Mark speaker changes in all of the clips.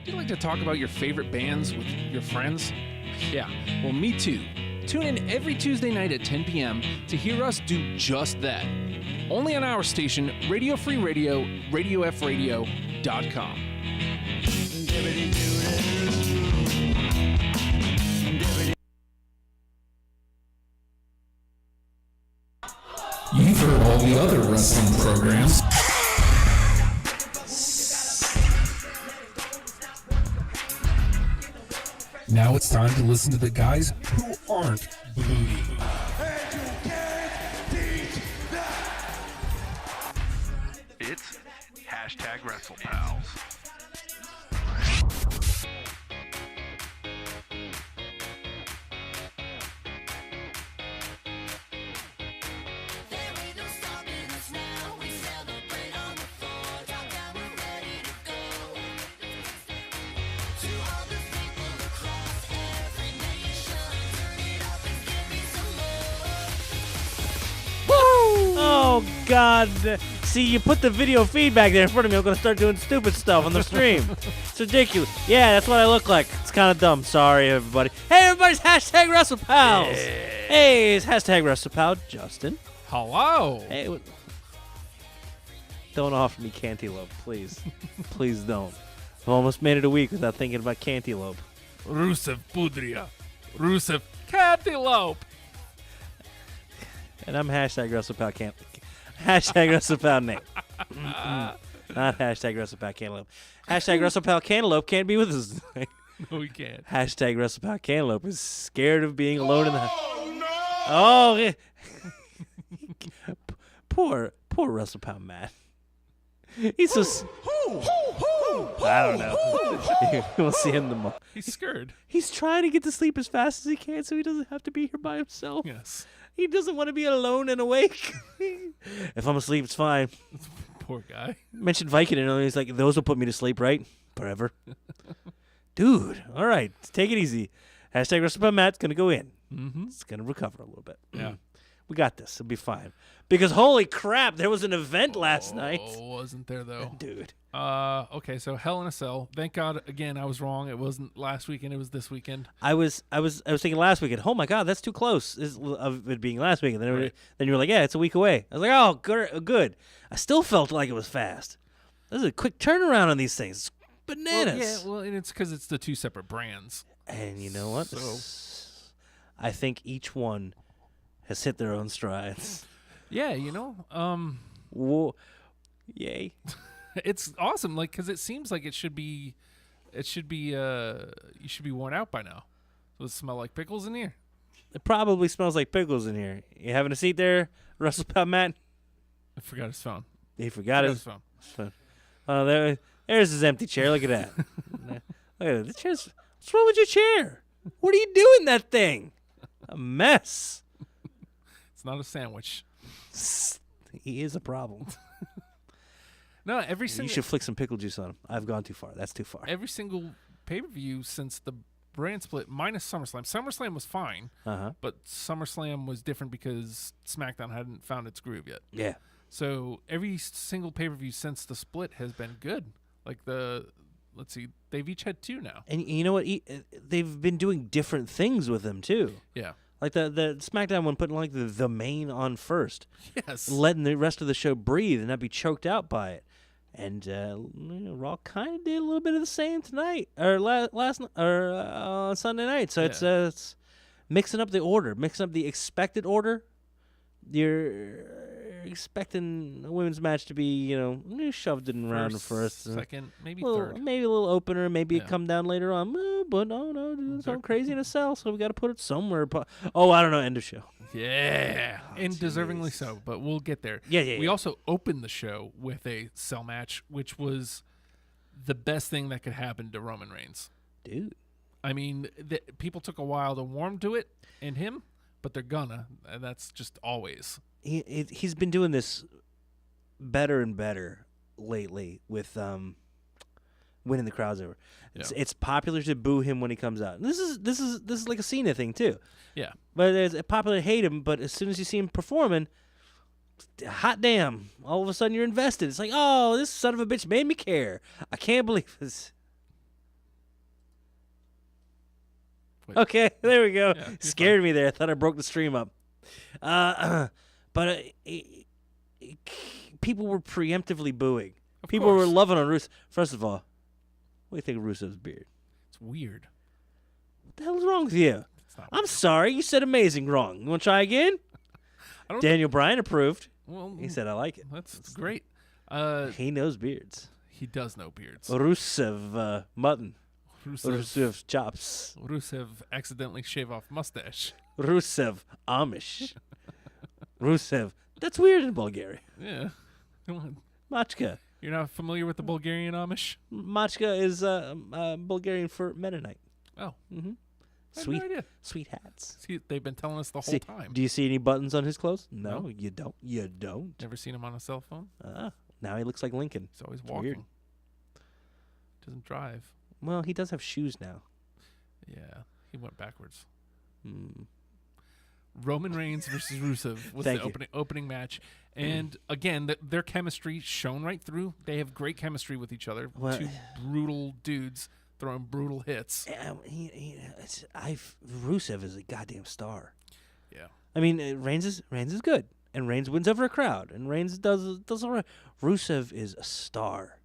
Speaker 1: Do you like to talk about your favorite bands with your friends? Yeah, well, me too. Tune in every Tuesday night at 10 p.m. to hear us do just that. Only on our station, Radio Free Radio, RadioFradio.com.
Speaker 2: You've heard all the other wrestling programs. Now it's time to listen to the guys who aren't booty.
Speaker 3: It's hashtag Wrestlepals.
Speaker 4: Oh, God. See, you put the video feedback there in front of me. I'm going to start doing stupid stuff on the stream. It's ridiculous. Yeah, that's what I look like. It's kind of dumb. Sorry, everybody. Hey, everybody's hashtag Wrestlepals. Hey, it's hashtag Wrestlepal. Justin.
Speaker 1: Hello.
Speaker 4: Hey, don't offer me cantaloupe, please. Please don't. I've almost made it a week without thinking about cantaloupe.
Speaker 1: Rusev Pudria. Rusev Cantaloupe.
Speaker 4: And I'm hashtag Wrestlepal Hashtag Wrestlepal Nate. Not hashtag Wrestlepal Cantaloupe. Hashtag Wrestlepal Cantaloupe can't be with us tonight.
Speaker 1: No, we can't.
Speaker 4: Hashtag Wrestlepal Cantaloupe is scared of being alone in the house. Oh, yeah. Poor Wrestlepal Matt. He's just... I don't know. We'll see him tomorrow.
Speaker 1: He's scared.
Speaker 4: He's trying to get to sleep as fast as he can so he doesn't have to be here by himself.
Speaker 1: Yes.
Speaker 4: He doesn't want to be alone and awake. If I'm asleep, it's fine.
Speaker 1: Poor guy.
Speaker 4: Mentioned Vicodin, and he's like, those will put me to sleep, right? Forever. Dude, all right. Take it easy. Hashtag Wrestlepal Matt's going to go in.
Speaker 1: Mm-hmm.
Speaker 4: It's going to recover a little bit.
Speaker 1: Yeah.
Speaker 4: We got this. It'll be fine. Because holy crap, there was an event last night.
Speaker 1: Oh, wasn't there, though?
Speaker 4: Dude.
Speaker 1: Okay, so Hell in a Cell. Thank God, again, I was wrong. It wasn't last weekend. It was this weekend.
Speaker 4: I was thinking last weekend, oh my God, that's too close of it being last weekend. Then you were like, yeah, it's a week away. I was like, oh, good. I still felt like it was fast. This is a quick turnaround on these things. It's bananas.
Speaker 1: Well, and it's because it's the two separate brands.
Speaker 4: And you know what?
Speaker 1: So.
Speaker 4: I think each one has hit their own strides.
Speaker 1: Yeah,
Speaker 4: Whoa. Yay.
Speaker 1: It's awesome, because it seems like you should be worn out by now. Does it smell like pickles in here?
Speaker 4: It probably smells like pickles in here. You having a seat there, Wrestlepal Matt?
Speaker 1: I forgot his phone.
Speaker 4: He forgot his
Speaker 1: phone.
Speaker 4: Oh, there's his empty chair. Look at that. Look at it. The chair's, what's wrong with your chair? What are you doing that thing? A mess.
Speaker 1: It's not a sandwich.
Speaker 4: He is a problem.
Speaker 1: No,
Speaker 4: you should flick some pickle juice on him. I've gone too far. That's too far.
Speaker 1: Every single pay-per-view since the brand split, minus SummerSlam. SummerSlam was fine, but SummerSlam was different because SmackDown hadn't found its groove yet.
Speaker 4: Yeah.
Speaker 1: So every single pay-per-view since the split has been good. Let's see, they've each had two now.
Speaker 4: And you know what? They've been doing different things with them, too.
Speaker 1: Yeah.
Speaker 4: Like the SmackDown one putting the main on first.
Speaker 1: Yes.
Speaker 4: Letting the rest of the show breathe and not be choked out by it. And Raw kind of did a little bit of the same tonight or Sunday night. So it's mixing up the order, mixing up the expected order. You're expecting a women's match to be, shoved in round first,
Speaker 1: second, maybe
Speaker 4: third, maybe a little opener, maybe it come down later on. But no, it's all crazy in a cell, so we got to put it somewhere. Oh, I don't know, end of show.
Speaker 1: Yeah, and deservingly so, but we'll get there.
Speaker 4: Yeah.
Speaker 1: We also opened the show with a cell match, which was the best thing that could happen to Roman Reigns.
Speaker 4: Dude.
Speaker 1: I mean, people took a while to warm to it and him, but they're gonna. And that's just always.
Speaker 4: He's been doing this better and better lately with winning the crowds over. It's popular to boo him when he comes out. And this is like a Cena thing too.
Speaker 1: Yeah.
Speaker 4: But it's popular to hate him, but as soon as you see him performing, hot damn, all of a sudden you're invested. It's like, oh, this son of a bitch made me care. I can't believe this.
Speaker 1: Wait.
Speaker 4: Okay, there we go.
Speaker 1: Yeah, you're
Speaker 4: Scared me there. I thought I broke the stream up. But people were preemptively booing.
Speaker 1: Of
Speaker 4: People
Speaker 1: course.
Speaker 4: were loving on Rusev. First of all, what do you think of Rusev's beard?
Speaker 1: It's weird.
Speaker 4: What the hell is wrong with you?
Speaker 1: It's not
Speaker 4: I'm sorry. You said amazing wrong. You want to try again?
Speaker 1: I don't
Speaker 4: Daniel Bryan approved.
Speaker 1: Well,
Speaker 4: He said, I like it.
Speaker 1: that's great.
Speaker 4: He knows beards.
Speaker 1: He does know beards.
Speaker 4: Rusev mutton.
Speaker 1: Rusev,
Speaker 4: Rusev chops.
Speaker 1: Rusev accidentally shave off mustache.
Speaker 4: Rusev Amish. Rusev. That's weird in Bulgaria.
Speaker 1: Yeah. Come on.
Speaker 4: Machka.
Speaker 1: You're not familiar with the Bulgarian Amish?
Speaker 4: Machka is Bulgarian for Mennonite.
Speaker 1: Oh.
Speaker 4: Mm-hmm.
Speaker 1: I had
Speaker 4: Sweet,
Speaker 1: no idea.
Speaker 4: sweet hats.
Speaker 1: See, they've been telling us the whole
Speaker 4: See,
Speaker 1: time.
Speaker 4: do you see any buttons on his clothes? No,
Speaker 1: No.
Speaker 4: you don't. You don't.
Speaker 1: Never seen him on a cell phone?
Speaker 4: Now he looks like Lincoln.
Speaker 1: He's always
Speaker 4: It's
Speaker 1: walking.
Speaker 4: weird.
Speaker 1: Doesn't drive.
Speaker 4: Well, he does have shoes now.
Speaker 1: Yeah. He went backwards.
Speaker 4: Hmm.
Speaker 1: Roman Reigns versus Rusev was
Speaker 4: Thank
Speaker 1: the
Speaker 4: you.
Speaker 1: opening match. And again, their chemistry shone right through. They have great chemistry with each other.
Speaker 4: Well-
Speaker 1: Two brutal dudes throwing brutal hits.
Speaker 4: Rusev is a goddamn star.
Speaker 1: Yeah.
Speaker 4: I mean, Reigns is good, and Reigns wins over a crowd, and Reigns does all right. Rusev is a star.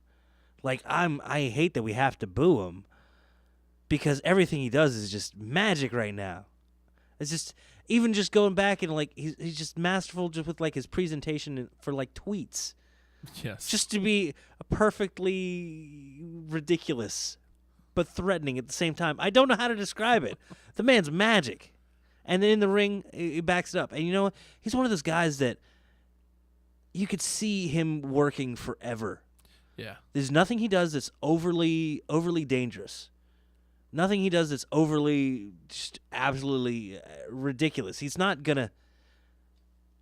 Speaker 4: Like I hate that we have to boo him, because everything he does is just magic right now. It's just even just going back and like he's just masterful just with like his presentation for like tweets,
Speaker 1: Yes.
Speaker 4: just to be perfectly ridiculous, but threatening at the same time. I don't know how to describe it. The man's magic. And then in the ring, he backs it up. And you know what? He's one of those guys that you could see him working forever.
Speaker 1: Yeah.
Speaker 4: There's nothing he does that's overly dangerous. Nothing he does that's overly, just absolutely ridiculous. He's not going to,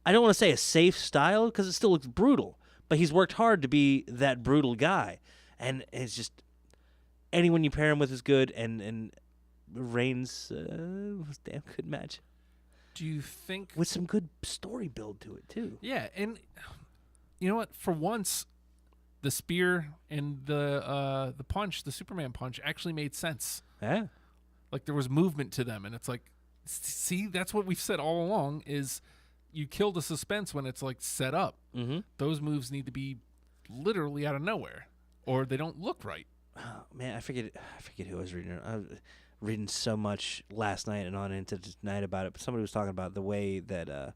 Speaker 4: I don't want to say a safe style because it still looks brutal, but he's worked hard to be that brutal guy. And it's just, anyone you pair him with is good, and Reigns was a damn good match
Speaker 1: Do you think?
Speaker 4: with some good story build to it too.
Speaker 1: Yeah, and you know what? For once, the spear and the punch, the Superman punch, actually made sense.
Speaker 4: Yeah,
Speaker 1: Like there was movement to them, and it's like, see, that's what we've said all along: is you kill the suspense when it's like set up.
Speaker 4: mm-hmm.
Speaker 1: Those moves need to be literally out of nowhere, or they don't look right.
Speaker 4: Oh, man, I forget who I was reading. I was reading so much last night and on into tonight about it. But somebody was talking about the way that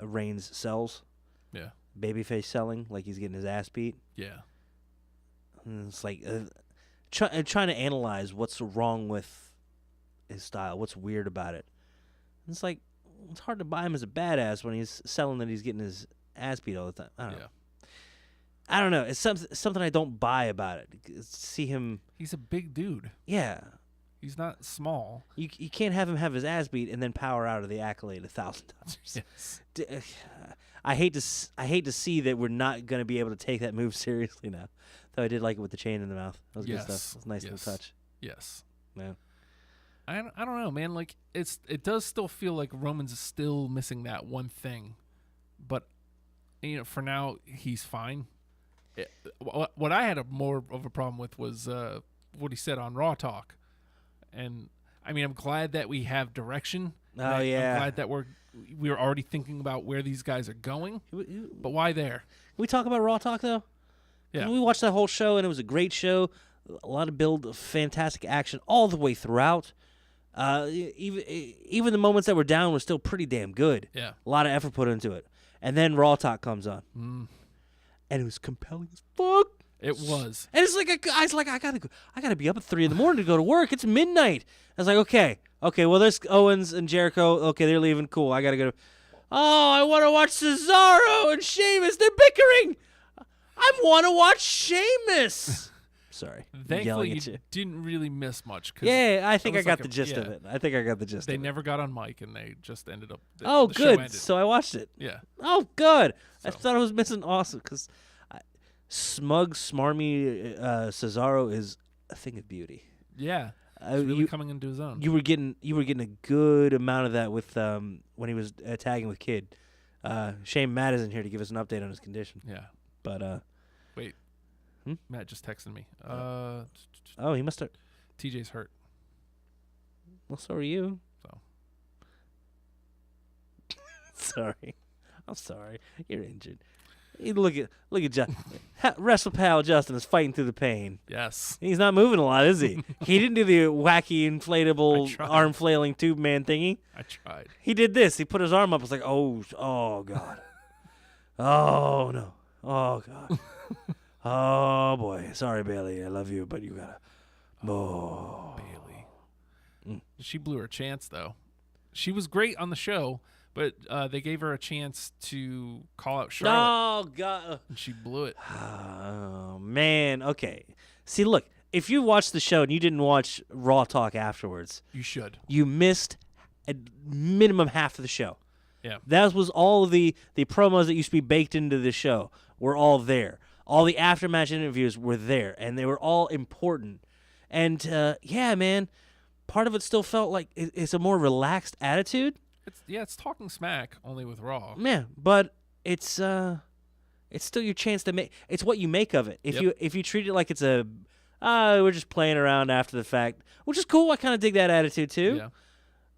Speaker 4: Reigns sells,
Speaker 1: Yeah,
Speaker 4: babyface selling, like he's getting his ass beat.
Speaker 1: yeah,
Speaker 4: And it's like trying to analyze what's wrong with his style, what's weird about it. And it's like it's hard to buy him as a badass when he's selling that he's getting his ass beat all the time. I don't know. It's something I don't buy about it. See him.
Speaker 1: He's a big dude.
Speaker 4: Yeah.
Speaker 1: He's not small.
Speaker 4: You can't have him have his ass beat and then power out of the accolade $1,000.
Speaker 1: Yes.
Speaker 4: I hate to see that we're not going to be able to take that move seriously now. Though I did like it with the chain in the mouth. That was good stuff. It was a nice little touch.
Speaker 1: Yes.
Speaker 4: Yeah.
Speaker 1: I don't know, man. Like it does still feel like Roman's still missing that one thing, but you know, for now he's fine. What I had more of a problem with was what he said on Raw Talk, and I mean I'm glad that we have direction.
Speaker 4: Oh, yeah.
Speaker 1: I'm glad that we're already thinking about where these guys are going. But why there?
Speaker 4: Can we talk about Raw Talk though?
Speaker 1: Yeah.
Speaker 4: We watched that whole show and it was a great show. A lot of build, fantastic action all the way throughout. Even the moments that were down were still pretty damn good.
Speaker 1: Yeah.
Speaker 4: A lot of effort put into it. And then Raw Talk comes on. And it was compelling as fuck.
Speaker 1: It was.
Speaker 4: And it's like I gotta be up at 3 a.m. to go to work. It's midnight. I was like, okay. Well, there's Owens and Jericho. Okay, they're leaving. Cool. I gotta go. Oh, I want to watch Cesaro and Sheamus. They're bickering. I want to watch Sheamus. Sorry,
Speaker 1: Thankfully,
Speaker 4: yelling
Speaker 1: you
Speaker 4: at you.
Speaker 1: didn't really miss much. 'Cause
Speaker 4: Yeah, I think I
Speaker 1: was
Speaker 4: got
Speaker 1: like
Speaker 4: the gist of it. I think I got the gist
Speaker 1: They
Speaker 4: of it.
Speaker 1: never got on mic, and they just ended up. The show
Speaker 4: good.
Speaker 1: ended.
Speaker 4: So I watched it.
Speaker 1: Yeah.
Speaker 4: Oh, good. I
Speaker 1: So.
Speaker 4: thought I was missing awesome because smug, smarmy Cesaro is a thing of beauty.
Speaker 1: Yeah. He's really
Speaker 4: you,
Speaker 1: coming into his own.
Speaker 4: you were getting a good amount of that with when he was tagging with Kid. Shane Matt isn't here to give us an update on his condition,
Speaker 1: Yeah.
Speaker 4: but
Speaker 1: Wait. Matt just texted me.
Speaker 4: oh, he must have.
Speaker 1: TJ's hurt.
Speaker 4: Well, so are you.
Speaker 1: So
Speaker 4: Sorry. I'm sorry. You're injured. You look at Justin. WrestlePal Justin is fighting through the pain.
Speaker 1: yes.
Speaker 4: He's not moving a lot, is he? He didn't do the wacky inflatable
Speaker 1: I tried.
Speaker 4: arm flailing tube man thingy.
Speaker 1: I tried.
Speaker 4: He did this. He put his arm up. It's like, oh God. Oh no. Oh God. Oh boy. Sorry, Bailey. I love you, but you gotta. Oh.
Speaker 1: Bailey. She blew her chance, though. She was great on the show, but they gave her a chance to call out Charlotte.
Speaker 4: Oh God.
Speaker 1: And she blew it.
Speaker 4: Oh man. Okay. See, look. If you watched the show and you didn't watch Raw Talk afterwards,
Speaker 1: You should.
Speaker 4: you missed a minimum half of the show.
Speaker 1: Yeah.
Speaker 4: That was all of the promos that used to be baked into the show were all there. All the aftermatch interviews were there, and they were all important. And yeah, man, part of it still felt like it's a more relaxed attitude.
Speaker 1: It's talking smack only with Raw.
Speaker 4: Yeah, but it's still your chance to make. It's what you make of it. If you treat it like it's we're just playing around after the fact, which is cool. I kind of dig that attitude too.
Speaker 1: Yeah.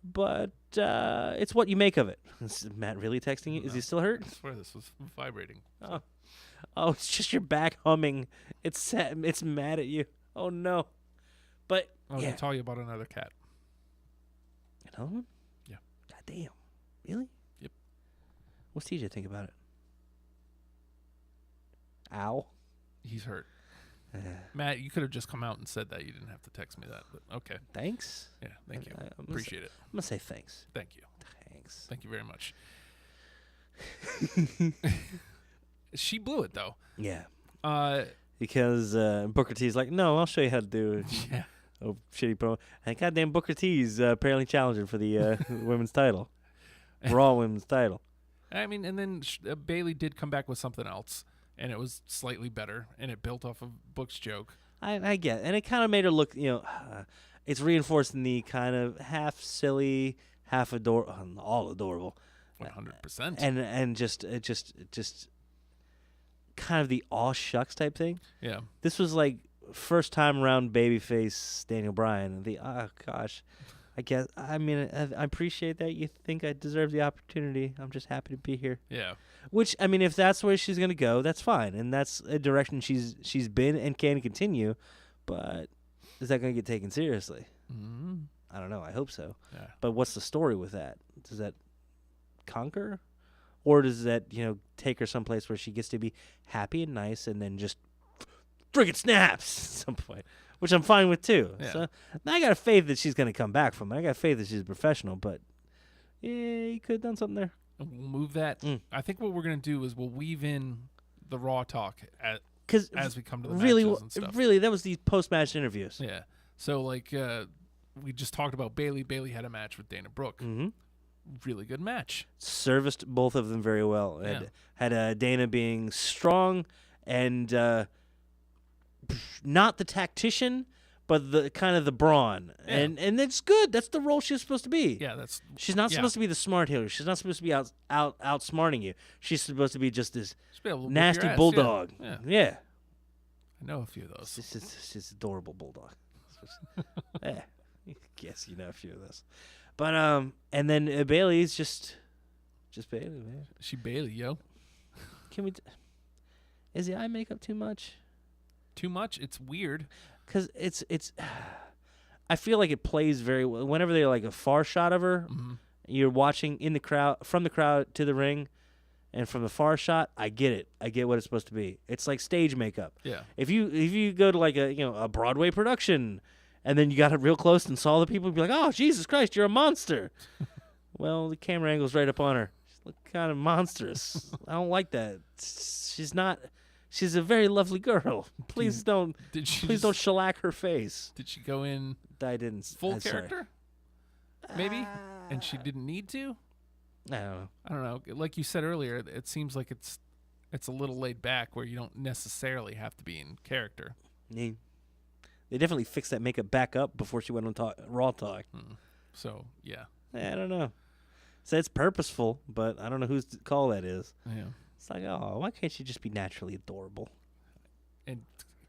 Speaker 4: But it's what you make of it. Is Matt really texting you? Is he still hurt?
Speaker 1: I swear this was vibrating.
Speaker 4: Oh, it's just your back humming. It's sad. It's mad at you. Oh no. But
Speaker 1: I was
Speaker 4: yeah.
Speaker 1: going to tell you about another cat.
Speaker 4: Another one?
Speaker 1: Yeah.
Speaker 4: God damn. Really?
Speaker 1: Yep.
Speaker 4: What's TJ think about it? Ow.
Speaker 1: He's hurt. Matt, you could have just come out and said that. You didn't have to text me that. But okay.
Speaker 4: Thanks.
Speaker 1: Yeah, thank you.
Speaker 4: I'm
Speaker 1: Appreciate it.
Speaker 4: I'm gonna say thanks.
Speaker 1: Thank you.
Speaker 4: Thanks.
Speaker 1: Thank you very much. She blew it, though.
Speaker 4: Yeah.
Speaker 1: Uh,
Speaker 4: Because Booker T's like, no, I'll show you how to do it.
Speaker 1: yeah.
Speaker 4: Oh, shitty promo. And goddamn Booker T's apparently challenging for the women's title. Raw women's title.
Speaker 1: I mean, and then Bailey did come back with something else, and it was slightly better, and it built off of Book's joke.
Speaker 4: I get it. And it kind of made her look, it's reinforcing the kind of half silly, half all adorable.
Speaker 1: 100%.
Speaker 4: And just kind of the aw shucks type thing.
Speaker 1: Yeah.
Speaker 4: This was like first time around babyface Daniel Bryan. Gosh. I appreciate that you think I deserve the opportunity. I'm just happy to be here.
Speaker 1: Yeah.
Speaker 4: Which, I mean, if that's where she's going to go, that's fine. And that's a direction she's been and can continue. But is that going to get taken seriously?
Speaker 1: Mm-hmm.
Speaker 4: I don't know. I hope so.
Speaker 1: Yeah.
Speaker 4: But what's the story with that? Does that conquer? Or does that, take her someplace where she gets to be happy and nice and then just friggin' snaps at some point? Which I'm fine with, too.
Speaker 1: Yeah.
Speaker 4: So I got faith that she's going to come back from it. I got faith that she's a professional. But, yeah, you could have done something there.
Speaker 1: And we'll move that. I think what we're going to do is we'll weave in the Raw talk as we come to the matches and stuff.
Speaker 4: Really, that was the post-match interviews.
Speaker 1: Yeah. So, we just talked about Bailey. Bailey had a match with Dana Brooke.
Speaker 4: Mm-hmm.
Speaker 1: Really good match.
Speaker 4: Serviced both of them very well.
Speaker 1: Yeah.
Speaker 4: Had Dana being strong and not the tactician, but the kind of the brawn.
Speaker 1: Yeah.
Speaker 4: And that's good. That's the role she's supposed to be.
Speaker 1: Yeah,
Speaker 4: She's not supposed to be the smart healer. She's not supposed to be outsmarting you. She's supposed to be just this
Speaker 1: Just be able to whip
Speaker 4: nasty
Speaker 1: your ass,
Speaker 4: bulldog.
Speaker 1: Yeah. I know a few of those.
Speaker 4: She's adorable bulldog. Yeah. Guess you know a few of those. But and then Bailey's just Bailey, man.
Speaker 1: She Bailey, yo.
Speaker 4: Is the eye makeup too much?
Speaker 1: Too much? It's weird.
Speaker 4: Because it's I feel like it plays very well. Whenever they're like a far shot of her, you're watching in the crowd, from the crowd to the ring, and from the far shot, I get it. I get what it's supposed to be. It's like stage makeup.
Speaker 1: Yeah.
Speaker 4: If you go to like a Broadway production, and then you got it real close and saw the people, be like, oh Jesus Christ, you're a monster. Well, the camera angle's right up on her. She looks kind of monstrous. I don't like that. She's not. She's a very lovely girl. Please don't shellac her face.
Speaker 1: Did she go in
Speaker 4: I didn't.
Speaker 1: full character? Maybe? And she didn't need to?
Speaker 4: I don't know.
Speaker 1: Like you said earlier, it seems like it's a little laid back where you don't necessarily have to be in character.
Speaker 4: They definitely fixed that makeup back up before she went on Raw Talk.
Speaker 1: So, yeah.
Speaker 4: I don't know. So it's purposeful, but I don't know whose call that is.
Speaker 1: Yeah.
Speaker 4: It's like, oh, why can't she just be naturally adorable?
Speaker 1: And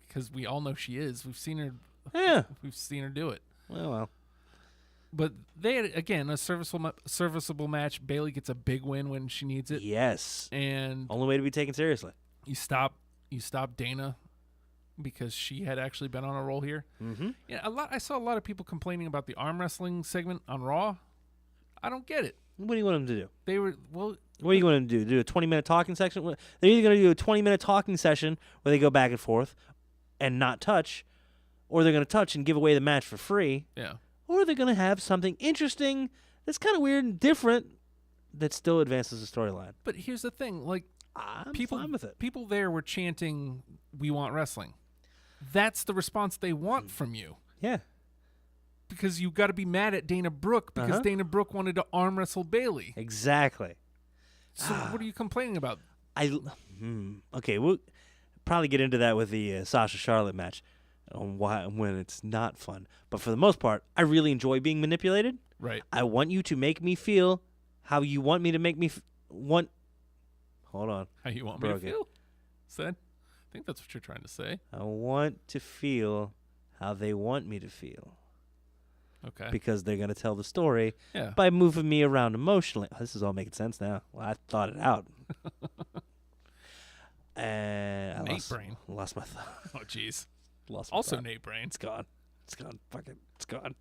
Speaker 1: because we all know she is. We've seen her
Speaker 4: Yeah.
Speaker 1: We've seen her do it.
Speaker 4: Well.
Speaker 1: But they had, again, a serviceable match. Bailey gets a big win when she needs it.
Speaker 4: Yes.
Speaker 1: And
Speaker 4: Only way to be taken seriously.
Speaker 1: you stop Dana because she had actually been on a roll here.
Speaker 4: Mm-hmm.
Speaker 1: Yeah, I saw a lot of people complaining about the arm wrestling segment on Raw. I don't get it.
Speaker 4: What do you want them to do?
Speaker 1: They were well.
Speaker 4: What are you going to do? Do a 20-minute talking section? They're either going to do a 20-minute talking session where they go back and forth and not touch, or they're going to touch and give away the match for free.
Speaker 1: Yeah.
Speaker 4: Or they're going to have something interesting that's kind of weird and different that still advances the storyline.
Speaker 1: But here's the thing, like
Speaker 4: I'm
Speaker 1: people,
Speaker 4: fine with it.
Speaker 1: People there were chanting, "We want wrestling." That's the response they want from you.
Speaker 4: Yeah.
Speaker 1: Because you got to be mad at Dana Brooke because Dana Brooke wanted to arm wrestle Bailey.
Speaker 4: Exactly.
Speaker 1: So what are you complaining about?
Speaker 4: Okay, we'll probably get into that with the Sasha Charlotte match on why when it's not fun. But for the most part, I really enjoy being manipulated.
Speaker 1: Right.
Speaker 4: I want you to make me feel how you want me to make me want. Hold on.
Speaker 1: How you want me to feel? Said. I think that's what you're trying to say.
Speaker 4: I want to feel how they want me to feel.
Speaker 1: Okay.
Speaker 4: Because they're going to tell the story
Speaker 1: Yeah.
Speaker 4: by moving me around emotionally. This is all making sense now. Well, I thought it out. And I lost my thought.
Speaker 1: Oh, jeez.
Speaker 4: Lost my
Speaker 1: Also,
Speaker 4: thought.
Speaker 1: Nate Brain.
Speaker 4: It's gone. It's gone. Fuck it. It's gone.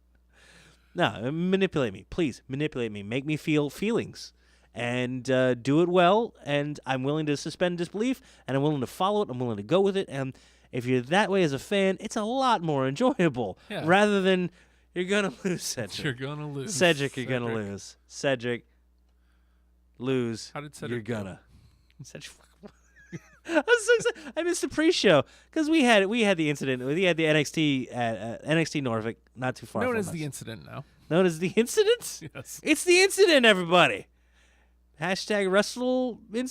Speaker 4: No, manipulate me. Please, manipulate me. Make me feel feelings. And do it well. And I'm willing to suspend disbelief. And I'm willing to follow it. I'm willing to go with it. And if you're that way as a fan, it's a lot more enjoyable.
Speaker 1: Yeah.
Speaker 4: Rather than, you're going to lose, Cedric.
Speaker 1: You're going to lose.
Speaker 4: Cedric, you're going to lose. Cedric, lose.
Speaker 1: How did Cedric
Speaker 4: You're going to. Cedric. I was so excited. I missed the pre-show because we had the incident. We had the NXT at NXT Norfolk, not too far.
Speaker 1: Known
Speaker 4: from
Speaker 1: as
Speaker 4: us.
Speaker 1: the incident now.
Speaker 4: Known as the incident.
Speaker 1: Yes.
Speaker 4: It's the incident, everybody. Hashtag wrestle. I'm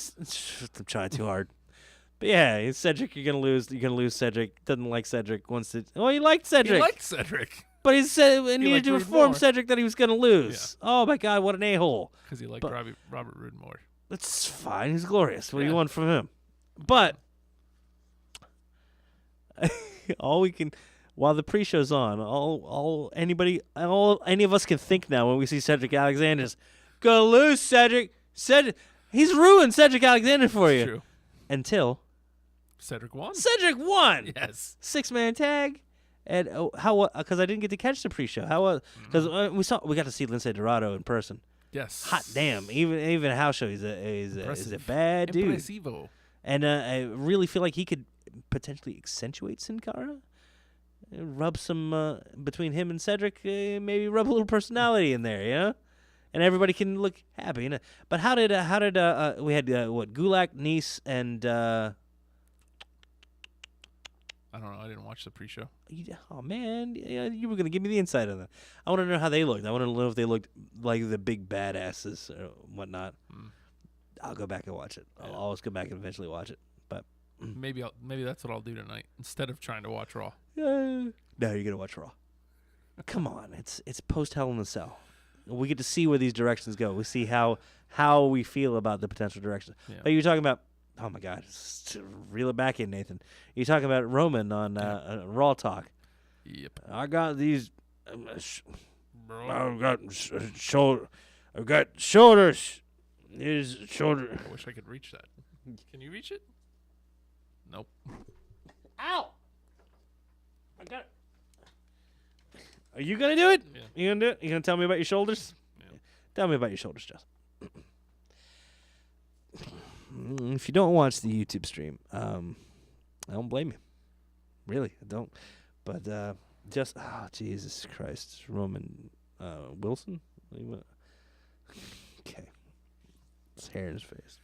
Speaker 4: trying too hard. But yeah, Cedric, you're gonna lose. You're gonna lose. Cedric doesn't like Cedric. Wants to. Oh, he liked Cedric.
Speaker 1: He liked Cedric.
Speaker 4: But he said he needed to inform Cedric that he was gonna lose.
Speaker 1: Yeah.
Speaker 4: Oh my God, what an a-hole.
Speaker 1: Because he liked Robert Roode more.
Speaker 4: That's fine. He's glorious. What do you want from him? But all we can, while the pre-show's on, any of us can think now when we see Cedric Alexander's gonna lose. Cedric, he's ruined Cedric Alexander for you.
Speaker 1: True.
Speaker 4: Until
Speaker 1: Cedric won.
Speaker 4: Cedric won.
Speaker 1: Yes.
Speaker 4: 6-man tag. And how? Because I didn't get to catch the pre-show. How? Because we got to see Lince Dorado in person.
Speaker 1: Yes.
Speaker 4: Hot damn! Even a house show, he's a bad dude.
Speaker 1: Impressivo.
Speaker 4: And I really feel like he could potentially accentuate Sin Cara. Rub some between him and Cedric. Maybe rub a little personality in there, you know. And everybody can look happy. You know? But how did we had Gulak, Nice, and
Speaker 1: I don't know. I didn't watch the pre-show.
Speaker 4: Oh man, you were gonna give me the insight on that. I want to know how they looked. I want to know if they looked like the big badasses or whatnot. I'll go back and watch it. I'll always go back and eventually watch it. But
Speaker 1: maybe that's what I'll do tonight instead of trying to watch Raw.
Speaker 4: no, you're gonna watch Raw. Come on, it's post Hell in the Cell. We get to see where these directions go. We see how we feel about the potential direction. Yeah. But you're talking about. Oh my God! Reel it back in, Nathan. You're talking about Roman on Raw Talk.
Speaker 1: Yep.
Speaker 4: I got these. I've got shoulders. His shoulder.
Speaker 1: I wish I could reach that. Can you reach it? Nope.
Speaker 4: Ow! I got it. Are you gonna do it?
Speaker 1: Yeah.
Speaker 4: You gonna do it? You gonna tell me about your shoulders?
Speaker 1: Yeah.
Speaker 4: Tell me about your shoulders, Justin. If you don't watch the YouTube stream, I don't blame you. Really, I don't. But Jesus Christ, Roman Wilson. Okay, his hair in his face.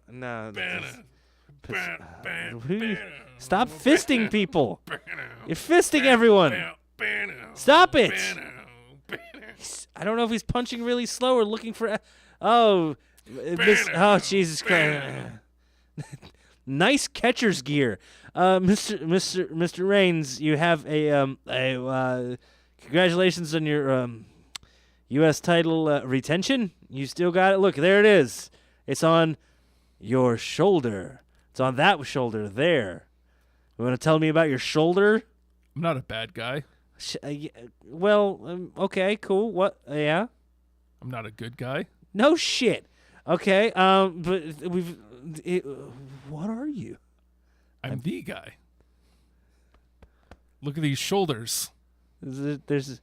Speaker 4: No. Stop fisting people. You're fisting everyone. Stop it. I don't know if he's punching really slow or looking for. Oh, Jesus Christ! Nice catcher's gear, Mr. Reigns. You have a congratulations on your U.S. title retention. You still got it. Look, there it is. It's on your shoulder. It's on that shoulder there. You want to tell me about your shoulder?
Speaker 1: I'm not a bad guy.
Speaker 4: Okay, cool. What? Yeah.
Speaker 1: I'm not a good guy.
Speaker 4: No shit. Okay. But what are you?
Speaker 1: I'm the guy. Look at these shoulders.
Speaker 4: There's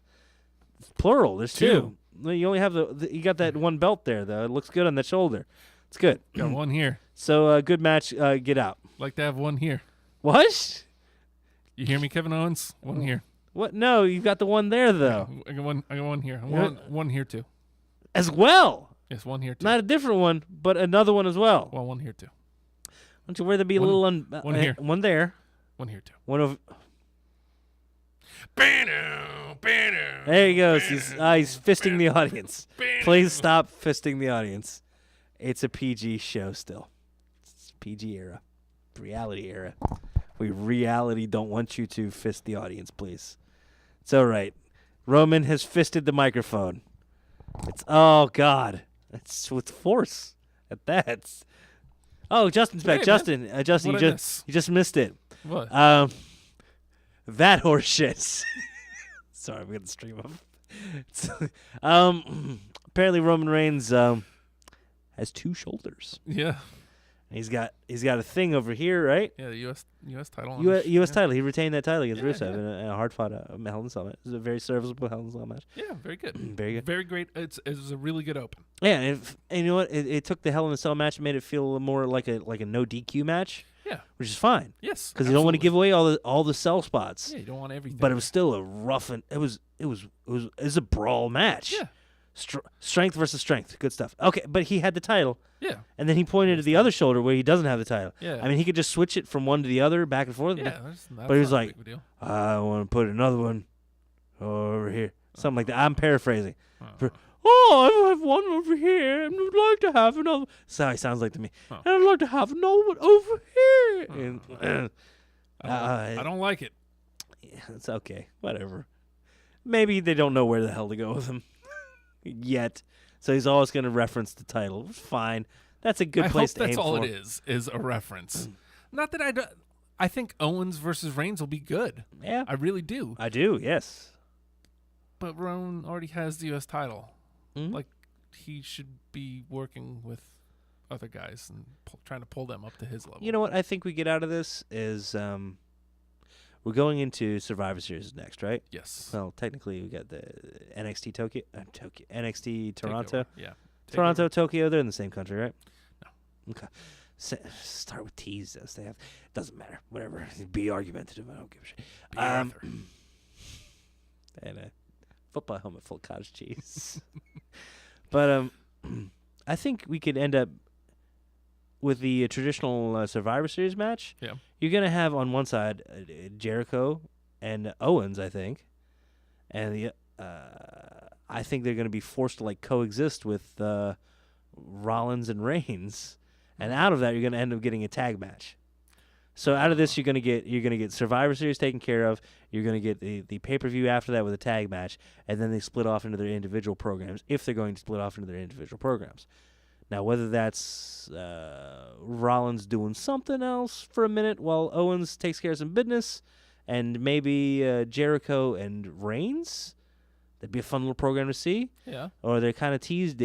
Speaker 4: plural. There's two. You only have you got that one belt there though. It looks good on the shoulder. It's good.
Speaker 1: Got one here.
Speaker 4: So good match. Get out.
Speaker 1: Like to have one here.
Speaker 4: What?
Speaker 1: You hear me, Kevin Owens? One here.
Speaker 4: What? No, you've got the one there though.
Speaker 1: I got one here. One here too.
Speaker 4: As well.
Speaker 1: Yes, one here too.
Speaker 4: Not a different one, but another one as well.
Speaker 1: Well, one here too.
Speaker 4: Why don't you wear be a little
Speaker 1: one here.
Speaker 4: One there.
Speaker 1: One here too.
Speaker 4: One over.
Speaker 1: Bano, bano,
Speaker 4: There he goes.
Speaker 1: bano,
Speaker 4: He's fisting the audience.
Speaker 1: bano.
Speaker 4: Please stop fisting the audience. It's a PG show still. It's PG era. Reality era. We reality don't want you to fist the audience, please. It's all right. Roman has fisted the microphone. Oh, God. It's with force at that. Oh, Justin's back.
Speaker 1: Hey,
Speaker 4: Justin, Justin,
Speaker 1: What'd I
Speaker 4: you
Speaker 1: miss?
Speaker 4: just missed it.
Speaker 1: What?
Speaker 4: That horse shit. Sorry, I'm gonna stream up. Apparently Roman Reigns has two shoulders.
Speaker 1: Yeah.
Speaker 4: He's got a thing over here, right?
Speaker 1: Yeah, the U.S. title.
Speaker 4: U.S. title. He retained that title against
Speaker 1: Yeah,
Speaker 4: Rusev in a hard-fought Hell in a Cell match. It was a very serviceable Hell in a Cell match.
Speaker 1: Yeah, very good.
Speaker 4: Very good.
Speaker 1: Very great. It was a really good open.
Speaker 4: Yeah, and you know what? It took the Hell in a Cell match and made it feel more like a no DQ match.
Speaker 1: Yeah.
Speaker 4: Which is fine.
Speaker 1: Yes.
Speaker 4: Because you don't want to give away all the cell spots.
Speaker 1: Yeah, you don't want everything.
Speaker 4: But it was still a rough and it was a brawl match.
Speaker 1: Yeah.
Speaker 4: Strength versus strength. Good stuff. Okay, but he had the title.
Speaker 1: Yeah.
Speaker 4: And then he pointed to the other shoulder where he doesn't have the title.
Speaker 1: Yeah.
Speaker 4: I mean, he could just switch it from one to the other, back and forth.
Speaker 1: Yeah.
Speaker 4: But he was like, I want to put another one over here. Something like that. I'm paraphrasing. I have one over here, and I'd like to have another. That's how he sounds like to me. And I'd like to have another one over here. And,
Speaker 1: I don't like it.
Speaker 4: Yeah, it's okay. Whatever. Maybe they don't know where the hell to go with him yet. So he's always going to reference the title. It's fine. That's a good place to aim for.
Speaker 1: That's all it is a reference. Not that I think Owens versus Reigns will be good.
Speaker 4: Yeah.
Speaker 1: I really do.
Speaker 4: I do, yes.
Speaker 1: But Rowan already has the U.S. title.
Speaker 4: Mm-hmm.
Speaker 1: Like, he should be working with other guys and trying to pull them up to his level.
Speaker 4: You know what I think we get out of this is we're going into Survivor Series next, right?
Speaker 1: Yes.
Speaker 4: Well, technically we got the NXT Tokyo, NXT Toronto.
Speaker 1: Takeover. Yeah.
Speaker 4: Toronto, Tokyo, they're in the same country, right?
Speaker 1: No.
Speaker 4: Okay. Start with T's, as they have. Doesn't matter. Whatever. Be argumentative. I don't give a shit.
Speaker 1: Be Arthur.
Speaker 4: And a football helmet full of cottage cheese. But I think we could end up with the traditional Survivor Series match.
Speaker 1: Yeah.
Speaker 4: You're going to have on one side Jericho and Owens, I think. And the I think they're going to be forced to like coexist with Rollins and Reigns. And out of that, you're going to end up getting a tag match. So out of this, you're gonna get Survivor Series taken care of. You're gonna get the pay-per-view after that with a tag match, and then they split off into their individual programs if they're going to split off into their individual programs. Now, whether that's Rollins doing something else for a minute while Owens takes care of some business, and maybe Jericho and Reigns, that'd be a fun little program to see.
Speaker 1: Yeah.
Speaker 4: Or they're kind of teased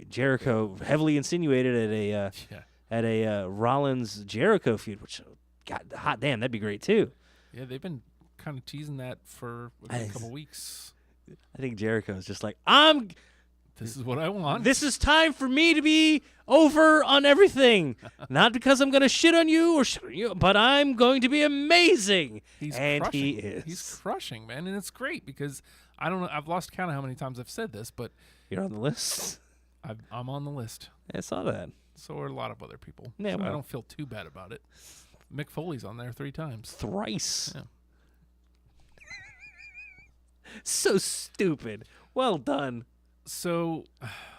Speaker 4: Jericho heavily insinuated at a Rollins Jericho feud, which, God, hot damn, that'd be great too.
Speaker 1: Yeah, they've been kind of teasing that for a couple weeks.
Speaker 4: I think Jericho's just like,
Speaker 1: This is what I want.
Speaker 4: This is time for me to be over on everything. Not because I'm going to shit on you, but I'm going to be amazing.
Speaker 1: He's
Speaker 4: and
Speaker 1: crushing.
Speaker 4: he is.
Speaker 1: He's crushing, man, and it's great because I don't know. I've lost count of how many times I've said this, but
Speaker 4: You're on the list.
Speaker 1: I'm on the list.
Speaker 4: I saw that.
Speaker 1: So are a lot of other people.
Speaker 4: Yeah,
Speaker 1: so I
Speaker 4: well.
Speaker 1: don't feel too bad about it. Mick Foley's on there 3 times.
Speaker 4: Thrice.
Speaker 1: Yeah.
Speaker 4: So stupid. Well done.
Speaker 1: So,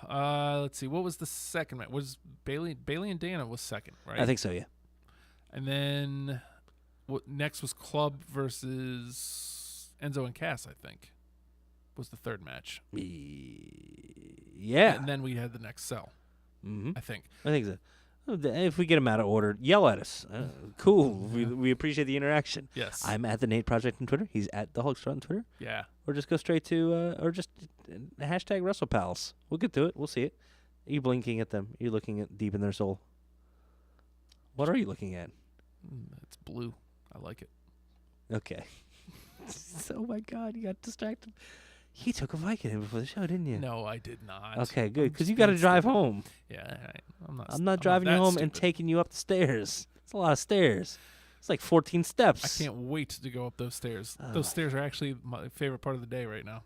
Speaker 1: let's see. What was the second match? Was Bailey and Dana was second, right?
Speaker 4: I think so, yeah.
Speaker 1: And then what next was Club versus Enzo and Cass, I think, was the third match.
Speaker 4: Yeah.
Speaker 1: And then we had the next Cell,
Speaker 4: Mm-hmm.
Speaker 1: I think.
Speaker 4: I think so. If we get them out of order, yell at us. Cool. We appreciate the interaction.
Speaker 3: Yes.
Speaker 4: I'm at the Nate Project on Twitter. He's at the Hulkster on Twitter.
Speaker 3: Yeah.
Speaker 4: Or just go straight to, or just hashtag Wrestlepals. We'll get to it. We'll see it. Are you blinking at them? Are you looking at deep in their soul? What are you looking at?
Speaker 3: It's blue. I like it.
Speaker 4: Okay. Oh my God, you got distracted. He took a Vicodin before the show, didn't you?
Speaker 3: No, I did not.
Speaker 4: Okay, good.
Speaker 3: I'm
Speaker 4: Because you
Speaker 3: just
Speaker 4: got to
Speaker 3: being
Speaker 4: drive
Speaker 3: stupid.
Speaker 4: home.
Speaker 3: Yeah, I'm
Speaker 4: I'm not driving you
Speaker 3: that
Speaker 4: home and
Speaker 3: stupid.
Speaker 4: taking you up the stairs. It's a lot of stairs. It's like 14 steps.
Speaker 3: I can't wait to go up those stairs.
Speaker 4: Oh.
Speaker 3: Those stairs are actually my favorite part of the day right now.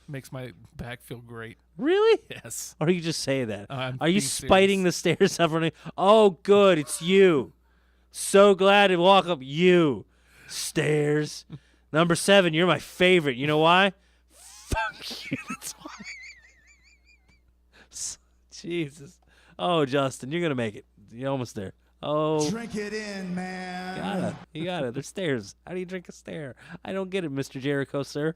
Speaker 3: Makes my back feel great.
Speaker 4: Really?
Speaker 3: Yes.
Speaker 4: Or you just say that?
Speaker 3: I'm
Speaker 4: Are you
Speaker 3: being
Speaker 4: spiting
Speaker 3: serious.
Speaker 4: the stairs up? Oh, good. It's you. So glad to walk up you. Stairs. Number 7, you're my favorite. You know why? Fuck you. That's why. Jesus. Oh, Justin, you're going to make it. You're almost there. Oh.
Speaker 5: Drink it in, man.
Speaker 4: Gotta. You got it. There's stairs. How do you drink a stair? I don't get it, Mr. Jericho, sir.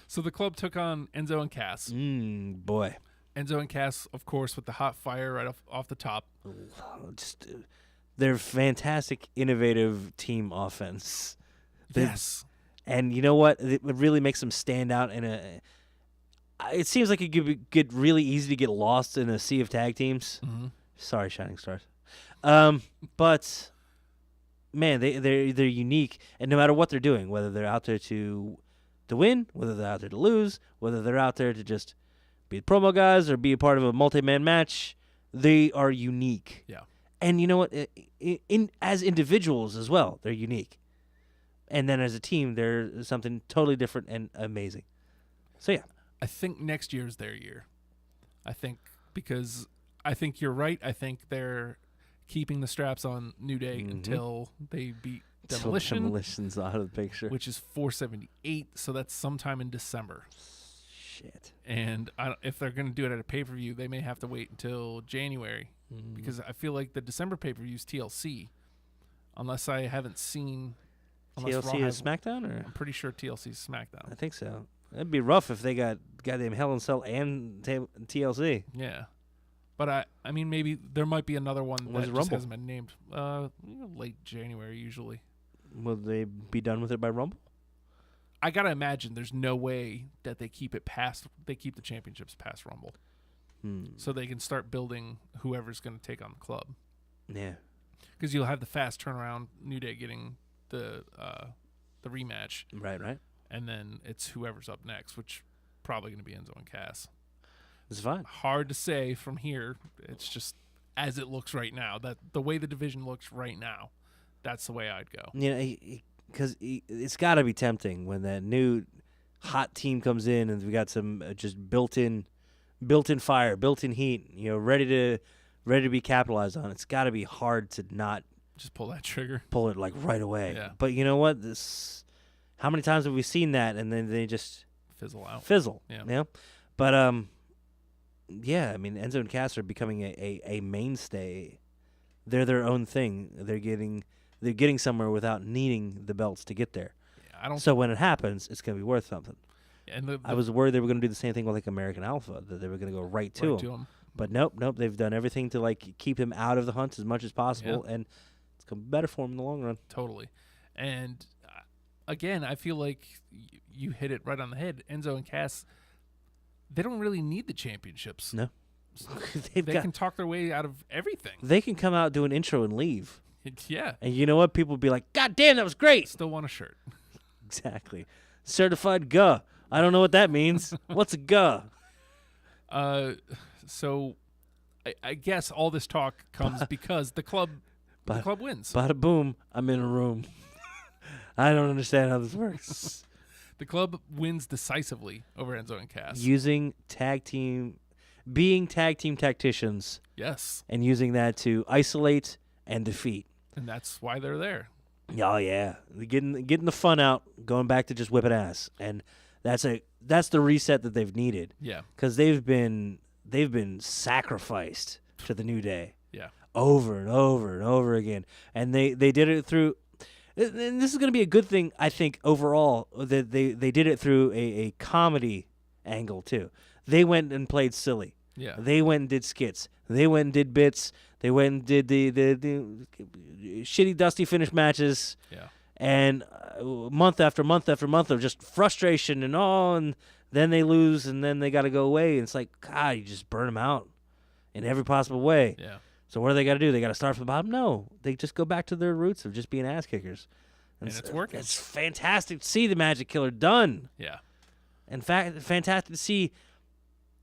Speaker 3: So the club took on Enzo and Cass.
Speaker 4: Boy.
Speaker 3: Enzo and Cass, of course, with the hot fire right off the top.
Speaker 4: Just, they're fantastic, innovative team offense.
Speaker 3: Yes.
Speaker 4: And you know what? It really makes them stand out in a. It seems like it could get really easy to get lost in a sea of tag teams.
Speaker 3: Mm-hmm.
Speaker 4: Sorry, Shining Stars. But man, they're unique, and no matter what they're doing, whether they're out there to win, whether they're out there to lose, whether they're out there to just be the promo guys or be a part of a multi-man match, they are unique.
Speaker 3: Yeah.
Speaker 4: And you know what? As individuals as well, they're unique. And then as a team, they're something totally different and amazing. So, yeah.
Speaker 3: I think next year's their year. Because I think you're right. I think they're keeping the straps on New Day until they beat Demolition.
Speaker 4: Demolition's out of the picture.
Speaker 3: Which is 478, so that's sometime in December.
Speaker 4: Shit.
Speaker 3: And if they're going to do it at a pay-per-view, they may have to wait until January because I feel like the December pay-per-view is TLC, unless I haven't seen.
Speaker 4: TLC is SmackDown, or
Speaker 3: I'm pretty sure TLC is SmackDown.
Speaker 4: I think so. It'd be rough if they got goddamn Hell in a Cell and TLC.
Speaker 3: Yeah, but I mean maybe there might be another one
Speaker 4: When's
Speaker 3: that just
Speaker 4: Rumble?
Speaker 3: hasn't been named. Late January usually.
Speaker 4: Will they be done with it by Rumble?
Speaker 3: I gotta imagine there's no way that they keep the championships past Rumble, so they can start building whoever's going to take on the club.
Speaker 4: Yeah.
Speaker 3: Because you'll have the fast turnaround, New Day getting the rematch,
Speaker 4: Right.
Speaker 3: and then it's whoever's up next, which probably going to be Enzo and Cass.
Speaker 4: It's fine.
Speaker 3: Hard to say from here. It's just as it looks right now. That the way the division looks right now, that's the way I'd go.
Speaker 4: You know, because it's got to be tempting when that new hot team comes in and we got some just built-in fire, built-in heat. You know, ready to be capitalized on. It's got to be hard to not
Speaker 3: Just pull that trigger.
Speaker 4: pull it like right away.
Speaker 3: Yeah.
Speaker 4: But you know what? How many times have we seen that and then they just
Speaker 3: Fizzle out.
Speaker 4: fizzle?
Speaker 3: Yeah.
Speaker 4: You know? But yeah. I mean, Enzo and Cass are becoming a mainstay. They're their own thing. They're getting somewhere without needing the belts to get there.
Speaker 3: Yeah, I don't.
Speaker 4: So when it happens, it's gonna be worth something.
Speaker 3: And
Speaker 4: I was worried they were gonna do the same thing with like American Alpha, that they were gonna go right to him. But nope. They've done everything to like keep him out of the hunt as much as possible, and it's gonna be better for him in the long run.
Speaker 3: Totally. And again, I feel like you hit it right on the head. Enzo and Cass, they don't really need the championships.
Speaker 4: No,
Speaker 3: They can talk their way out of everything.
Speaker 4: They can come out, do an intro, and leave.
Speaker 3: Yeah.
Speaker 4: And you know what? People will be like, "God damn, that was great."
Speaker 3: Still want a shirt.
Speaker 4: Exactly. Certified GA. I don't know what that means. What's a GA?
Speaker 3: So I guess all this talk comes because the club wins.
Speaker 4: Bada boom, I'm in a room. I don't understand how this works.
Speaker 3: The club wins decisively over Enzo and Cass.
Speaker 4: Using being tag team tacticians,
Speaker 3: Yes.
Speaker 4: and using that to isolate and defeat.
Speaker 3: And that's why they're there.
Speaker 4: Oh yeah, getting the fun out, going back to just whipping ass, and that's the reset that they've needed.
Speaker 3: Yeah.
Speaker 4: Because they've been sacrificed to the New Day.
Speaker 3: Yeah.
Speaker 4: Over and over and over again, and they did it through. And this is going to be a good thing, I think, overall. That they did it through a comedy angle too. They went and played silly.
Speaker 3: Yeah.
Speaker 4: They went and did skits. They went and did bits. They went and did the shitty, dusty finish matches.
Speaker 3: Yeah.
Speaker 4: And month after month after month of just frustration and then they lose, and then they got to go away. And it's like, God, you just burn them out in every possible way.
Speaker 3: Yeah.
Speaker 4: So what do they got to do? They got to start from the bottom? No. They just go back to their roots of just being ass kickers.
Speaker 3: And it's working.
Speaker 4: It's fantastic to see the Magic Killer done.
Speaker 3: Yeah.
Speaker 4: In fact, fantastic to see.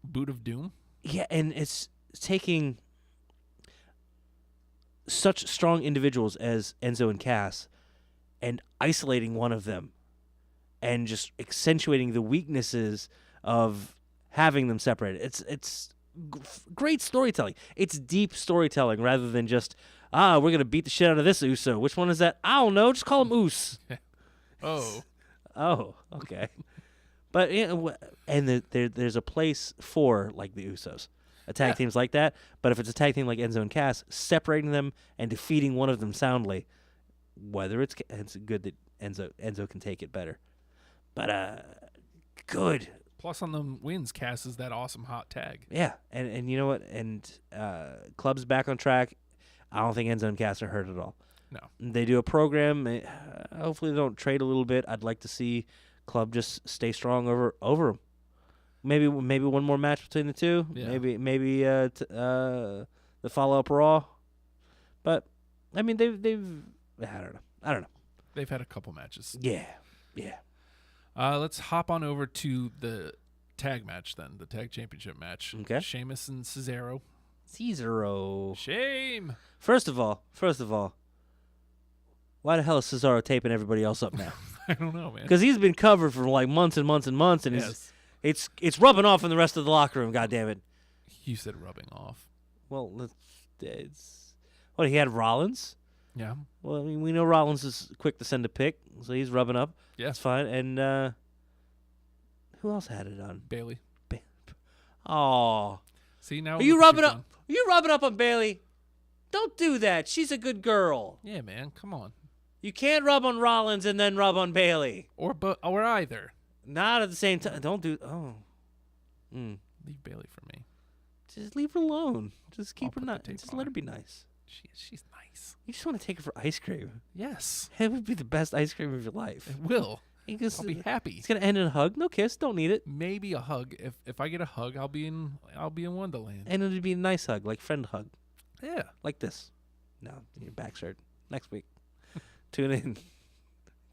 Speaker 3: Boot of Doom.
Speaker 4: Yeah, and it's taking such strong individuals as Enzo and Cass and isolating one of them and just accentuating the weaknesses of having them separated. It's great storytelling. It's deep storytelling rather than just, we're going to beat the shit out of this Uso. Which one is that? I don't know. Just call him Oos.
Speaker 3: Oh.
Speaker 4: Oh, okay. But there's a place for like the Usos, tag teams like that. But if it's a tag team like Enzo and Cass, separating them and defeating one of them soundly, whether it's good that Enzo can take it better. But good.
Speaker 3: Plus on the wins, Cass is that awesome hot tag.
Speaker 4: Yeah, and you know what? And Club's back on track. I don't think Enzo and Cass are hurt at all.
Speaker 3: No.
Speaker 4: They do a program. Hopefully they don't trade a little bit. I'd like to see Club just stay strong over them. Maybe one more match between the two.
Speaker 3: Yeah.
Speaker 4: Maybe the follow-up Raw. But I mean they've I don't know.
Speaker 3: They've had a couple matches.
Speaker 4: Yeah.
Speaker 3: Let's hop on over to the tag match then, the tag championship match.
Speaker 4: Okay.
Speaker 3: Sheamus and Cesaro.
Speaker 4: Cesaro.
Speaker 3: Shame.
Speaker 4: First of all, why the hell is Cesaro taping everybody else up now?
Speaker 3: I don't know, man.
Speaker 4: Because he's been covered for like months and months and months, and
Speaker 3: Yes.
Speaker 4: it's rubbing off in the rest of the locker room. God damn it!
Speaker 3: You said rubbing off.
Speaker 4: Well, he had Rollins.
Speaker 3: Yeah.
Speaker 4: Well, I mean, we know Rollins is quick to send a pick, so he's rubbing up.
Speaker 3: Yeah.
Speaker 4: That's fine. And who else had it on?
Speaker 3: Bailey.
Speaker 4: Oh,
Speaker 3: See, now
Speaker 4: are you rubbing up? Are you rubbing up on Bailey? Don't do that. She's a good girl.
Speaker 3: Yeah, man. Come on.
Speaker 4: You can't rub on Rollins and then rub on Bailey.
Speaker 3: Or either.
Speaker 4: Not at the same time. Don't do. Oh.
Speaker 3: Leave Bailey for me.
Speaker 4: Just leave her alone. Just keep
Speaker 3: I'll
Speaker 4: her
Speaker 3: put
Speaker 4: nice.
Speaker 3: the tape
Speaker 4: Just
Speaker 3: on
Speaker 4: let
Speaker 3: her.
Speaker 4: her be nice.
Speaker 3: She's nice.
Speaker 4: You just want to take her for ice cream.
Speaker 3: Yes.
Speaker 4: It would be the best ice cream of your life.
Speaker 3: It will.
Speaker 4: I'll
Speaker 3: I'll be happy.
Speaker 4: It's gonna end in a hug. No kiss. Don't need it.
Speaker 3: Maybe a hug. If I get a hug, I'll be in Wonderland.
Speaker 4: And it'd be a nice hug, like friend hug,
Speaker 3: Yeah.
Speaker 4: like this. No, your back shirt. Next week. Tune in,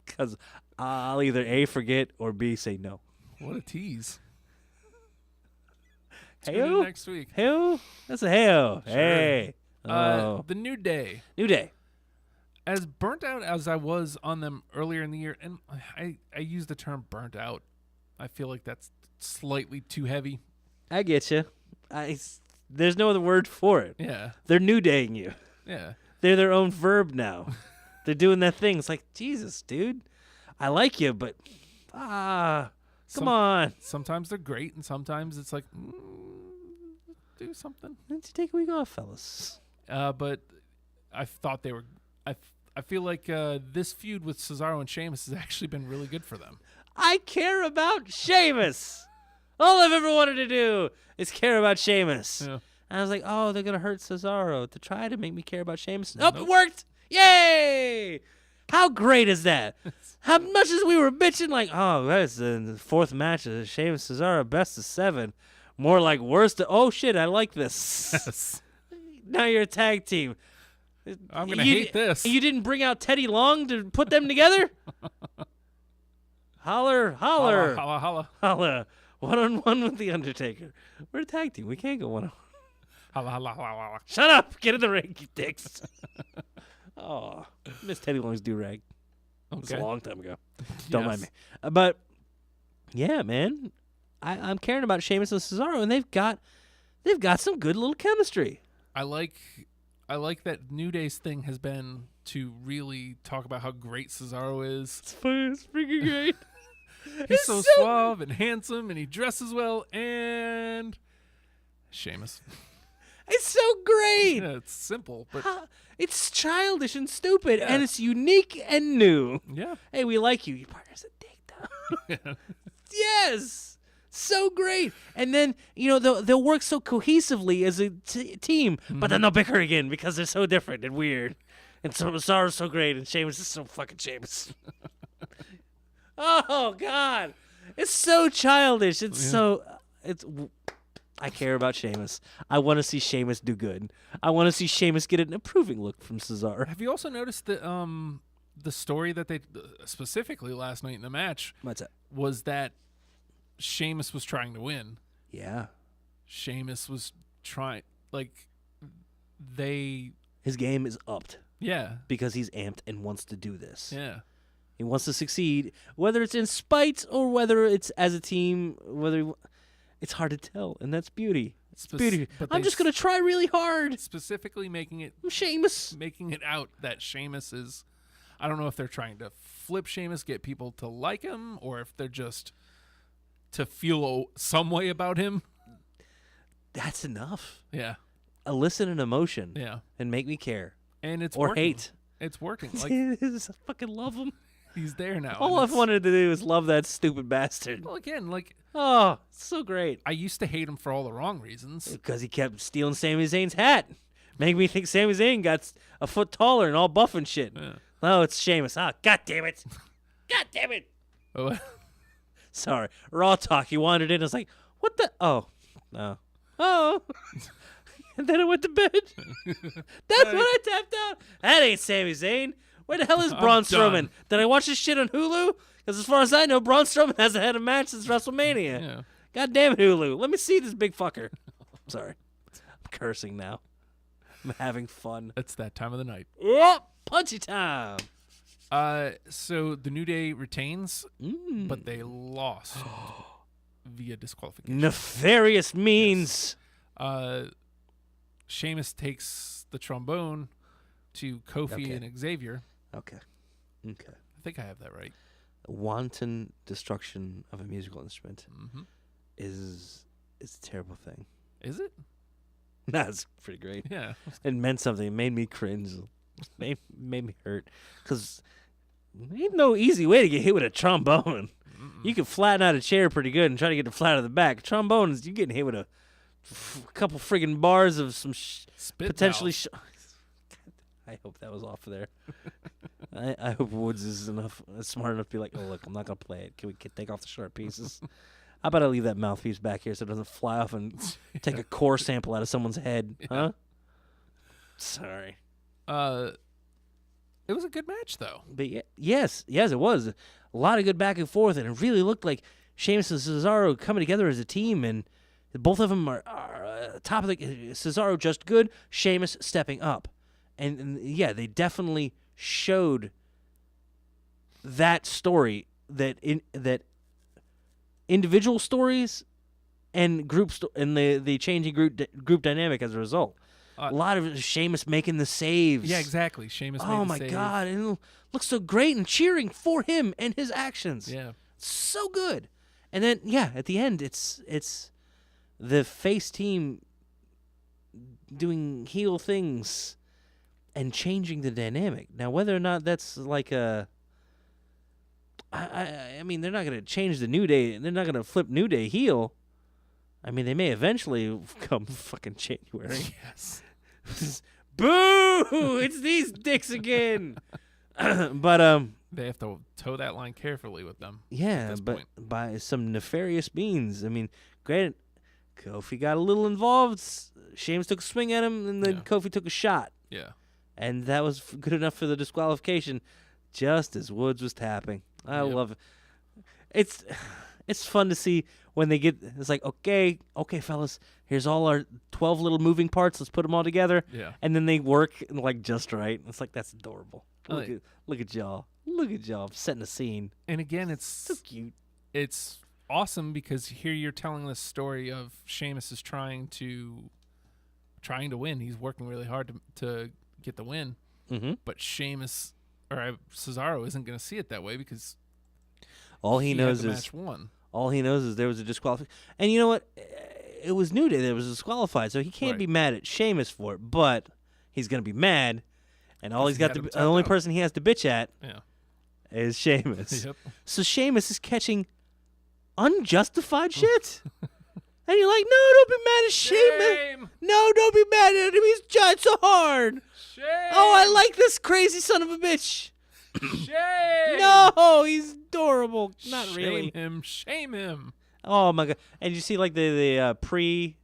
Speaker 4: because I'll either A, forget, or B, say no.
Speaker 3: What a tease. Tune in
Speaker 4: Hey-o?
Speaker 3: next week.
Speaker 4: Hey-o? That's a hey-o.
Speaker 3: Sure.
Speaker 4: Hey. Oh.
Speaker 3: The New Day.
Speaker 4: New Day.
Speaker 3: As burnt out as I was on them earlier in the year, and I use the term burnt out. I feel like that's slightly too heavy.
Speaker 4: I get you. There's no other word for it.
Speaker 3: Yeah.
Speaker 4: They're New Daying you.
Speaker 3: Yeah.
Speaker 4: They're their own verb now. They're doing that thing. It's like, Jesus, dude. I like you, but come on.
Speaker 3: Sometimes they're great, and sometimes it's like, do something.
Speaker 4: Why don't you take a week off, fellas?
Speaker 3: But I thought they were. I feel like this feud with Cesaro and Sheamus has actually been really good for them.
Speaker 4: I care about Sheamus. All I've ever wanted to do is care about Sheamus.
Speaker 3: Yeah.
Speaker 4: And I was like, oh, they're going to hurt Cesaro to try to make me care about Sheamus. Nope,
Speaker 3: Nope.
Speaker 4: it worked. Yay! How great is that? How much as we were bitching, like, oh, that's the fourth match of Sheamus Cesaro, best of 7. More like worst. Oh, shit, I like this.
Speaker 3: Yes.
Speaker 4: Now you're a tag team.
Speaker 3: I'm going to hate this.
Speaker 4: You didn't bring out Teddy Long to put them together? Holler.
Speaker 3: Holla, holla, holla.
Speaker 4: Holla. One-on-one with The Undertaker. We're a tag team. We can't go one-on-one.
Speaker 3: Holla, holla, holla, holla.
Speaker 4: Shut up. Get in the ring, you dicks. Oh, miss Teddy Long's do-rag. It's a
Speaker 3: Okay.
Speaker 4: long time ago. Don't mind me.
Speaker 3: Yes.
Speaker 4: But, yeah, man. I'm caring about Sheamus and Cesaro, and they've got some good little chemistry.
Speaker 3: I like that New Day's thing has been to really talk about how great Cesaro is.
Speaker 4: It's fun. It's freaking great.
Speaker 3: He's so suave and handsome, and he dresses well, and Sheamus.
Speaker 4: It's so great.
Speaker 3: Yeah, it's simple, but
Speaker 4: It's childish and stupid,
Speaker 3: Yeah.
Speaker 4: and it's unique and new.
Speaker 3: yeah.
Speaker 4: Hey, we like you. Your partner's a dick, though. Yes. So great. And then, they'll work so cohesively as a team, but then they'll bicker again because they're so different and weird. And so Cesaro's so great, and Sheamus is so fucking Sheamus. Oh, God. It's so childish. I care about Sheamus. I want to see Sheamus do good. I want to see Sheamus get an approving look from Cesaro.
Speaker 3: Have you also noticed that the story that they specifically last night in the match
Speaker 4: What's that?
Speaker 3: was that Sheamus was trying to win.
Speaker 4: Yeah.
Speaker 3: Sheamus was trying,
Speaker 4: His game is upped
Speaker 3: yeah,
Speaker 4: because he's amped and wants to do this.
Speaker 3: yeah.
Speaker 4: He wants to succeed, whether it's in spite or whether it's as a team. It's hard to tell, and that's beauty. It's beauty.
Speaker 3: But
Speaker 4: I'm just gonna try really hard.
Speaker 3: specifically making it
Speaker 4: I'm Sheamus.
Speaker 3: making it out that Sheamus is. I don't know if they're trying to flip Sheamus, get people to like him, or if they're just to feel some way about him.
Speaker 4: That's enough.
Speaker 3: Yeah,
Speaker 4: Elicit an emotion.
Speaker 3: yeah,
Speaker 4: And make me care
Speaker 3: and it's
Speaker 4: or
Speaker 3: working.
Speaker 4: hate.
Speaker 3: It's working. Like
Speaker 4: I fucking love him.
Speaker 3: he's there now.
Speaker 4: All
Speaker 3: and
Speaker 4: I've wanted to do is love that stupid bastard.
Speaker 3: Well, again,
Speaker 4: Oh, so great.
Speaker 3: I used to hate him for all the wrong reasons.
Speaker 4: Because he kept stealing Sami Zayn's hat. Make me think Sami Zayn got a foot taller and all buff and shit.
Speaker 3: Yeah.
Speaker 4: Oh, it's Sheamus. Ah, God damn it. God damn it.
Speaker 3: Oh,
Speaker 4: Sorry. Raw talk. You wandered in. I was like, what the? Oh. No. Oh. And then I went to bed. That's when I tapped out. That ain't Sami Zayn. Where the hell is Braun Strowman?
Speaker 3: done.
Speaker 4: Did I watch this shit on Hulu? Because as far as I know, Braun Strowman hasn't had a match since WrestleMania.
Speaker 3: yeah.
Speaker 4: God damn it, Hulu. Let me see this big fucker. Sorry. I'm cursing now. I'm having fun.
Speaker 3: It's that time of the night.
Speaker 4: Oh, punchy time.
Speaker 3: So the New Day retains, but they lost via disqualification.
Speaker 4: Nefarious means.
Speaker 3: Sheamus takes the trombone to Kofi
Speaker 4: Okay.
Speaker 3: and Xavier.
Speaker 4: Okay.
Speaker 3: I think I have that right.
Speaker 4: Wanton destruction of a musical instrument
Speaker 3: Mm-hmm.
Speaker 4: is a terrible thing.
Speaker 3: Is it?
Speaker 4: That's pretty great.
Speaker 3: Yeah.
Speaker 4: It meant something. It made me cringe. Made me hurt. Because ain't no easy way to get hit with a trombone. You can flatten out a chair pretty good and try to get the flat out of the back. Trombones, you're getting hit with a couple friggin' bars of some
Speaker 3: Spit
Speaker 4: potentially.
Speaker 3: valve.
Speaker 4: I hope that was off of there. I hope Woods is smart enough to be like, oh, look, I'm not going to play it. Can we take off the sharp pieces? How about I leave that mouthpiece back here so it doesn't fly off and take a core sample out of someone's head? Huh? Sorry.
Speaker 3: It was a good match, though.
Speaker 4: But yes, it was. A lot of good back and forth, and it really looked like Sheamus and Cesaro coming together as a team, and both of them are top of the... Cesaro just good, Sheamus stepping up. And yeah, they definitely showed that story, that individual stories and and the changing group dynamic as a result. A lot of Sheamus making the saves.
Speaker 3: Yeah, exactly. Sheamus made
Speaker 4: Oh
Speaker 3: the
Speaker 4: my
Speaker 3: save.
Speaker 4: God! And it looks so great and cheering for him and his actions.
Speaker 3: Yeah.
Speaker 4: So good. And then at the end, it's the face team doing heel things and changing the dynamic. Now, whether or not that's like I mean, they're not going to change the New Day. They're not going to flip New Day heel. I mean, they may eventually come fucking January.
Speaker 3: Yes.
Speaker 4: Boo! It's these dicks again. But
Speaker 3: They have to toe that line carefully with them.
Speaker 4: yeah,
Speaker 3: this
Speaker 4: but
Speaker 3: point.
Speaker 4: by some nefarious means. I mean, granted, Kofi got a little involved. Sheamus took a swing at him, and then
Speaker 3: Yeah.
Speaker 4: Kofi took a shot.
Speaker 3: Yeah.
Speaker 4: And that was good enough for the disqualification, just as Woods was tapping. I
Speaker 3: Yep.
Speaker 4: love it. It's fun to see when they get. It's like, okay, fellas, here's all our 12 little moving parts. Let's put them all together.
Speaker 3: Yeah.
Speaker 4: And then they work like just right. It's like, that's adorable.
Speaker 3: Oh,
Speaker 4: Look at y'all. Look at y'all setting the scene.
Speaker 3: And again,
Speaker 4: So cute.
Speaker 3: it's awesome because here you're telling this story of Sheamus is trying to win. He's working really hard to get the win.
Speaker 4: Mm-hmm.
Speaker 3: But Sheamus or Cesaro isn't going to see it that way because
Speaker 4: All he
Speaker 3: had
Speaker 4: knows
Speaker 3: the
Speaker 4: is
Speaker 3: match won.
Speaker 4: all he knows is there was a disqualification. And you know what? It was New Day that was disqualified, so he can't
Speaker 3: Right.
Speaker 4: be mad at Sheamus for it. But he's gonna be mad, and all
Speaker 3: Because
Speaker 4: he's
Speaker 3: he
Speaker 4: got
Speaker 3: had
Speaker 4: to
Speaker 3: him
Speaker 4: the
Speaker 3: tapped
Speaker 4: only
Speaker 3: out.
Speaker 4: person he has to bitch at
Speaker 3: Yeah.
Speaker 4: is Sheamus.
Speaker 3: Yep.
Speaker 4: So Sheamus is catching unjustified shit. And you're like, no, don't be mad at Sheamus. No, don't be mad at him. He's tried so hard.
Speaker 1: Shame.
Speaker 4: Oh, I like this crazy son of a bitch.
Speaker 1: Shame.
Speaker 4: No, he's adorable. Not really.
Speaker 1: Shame him.
Speaker 4: Oh my god! And you see like the pre,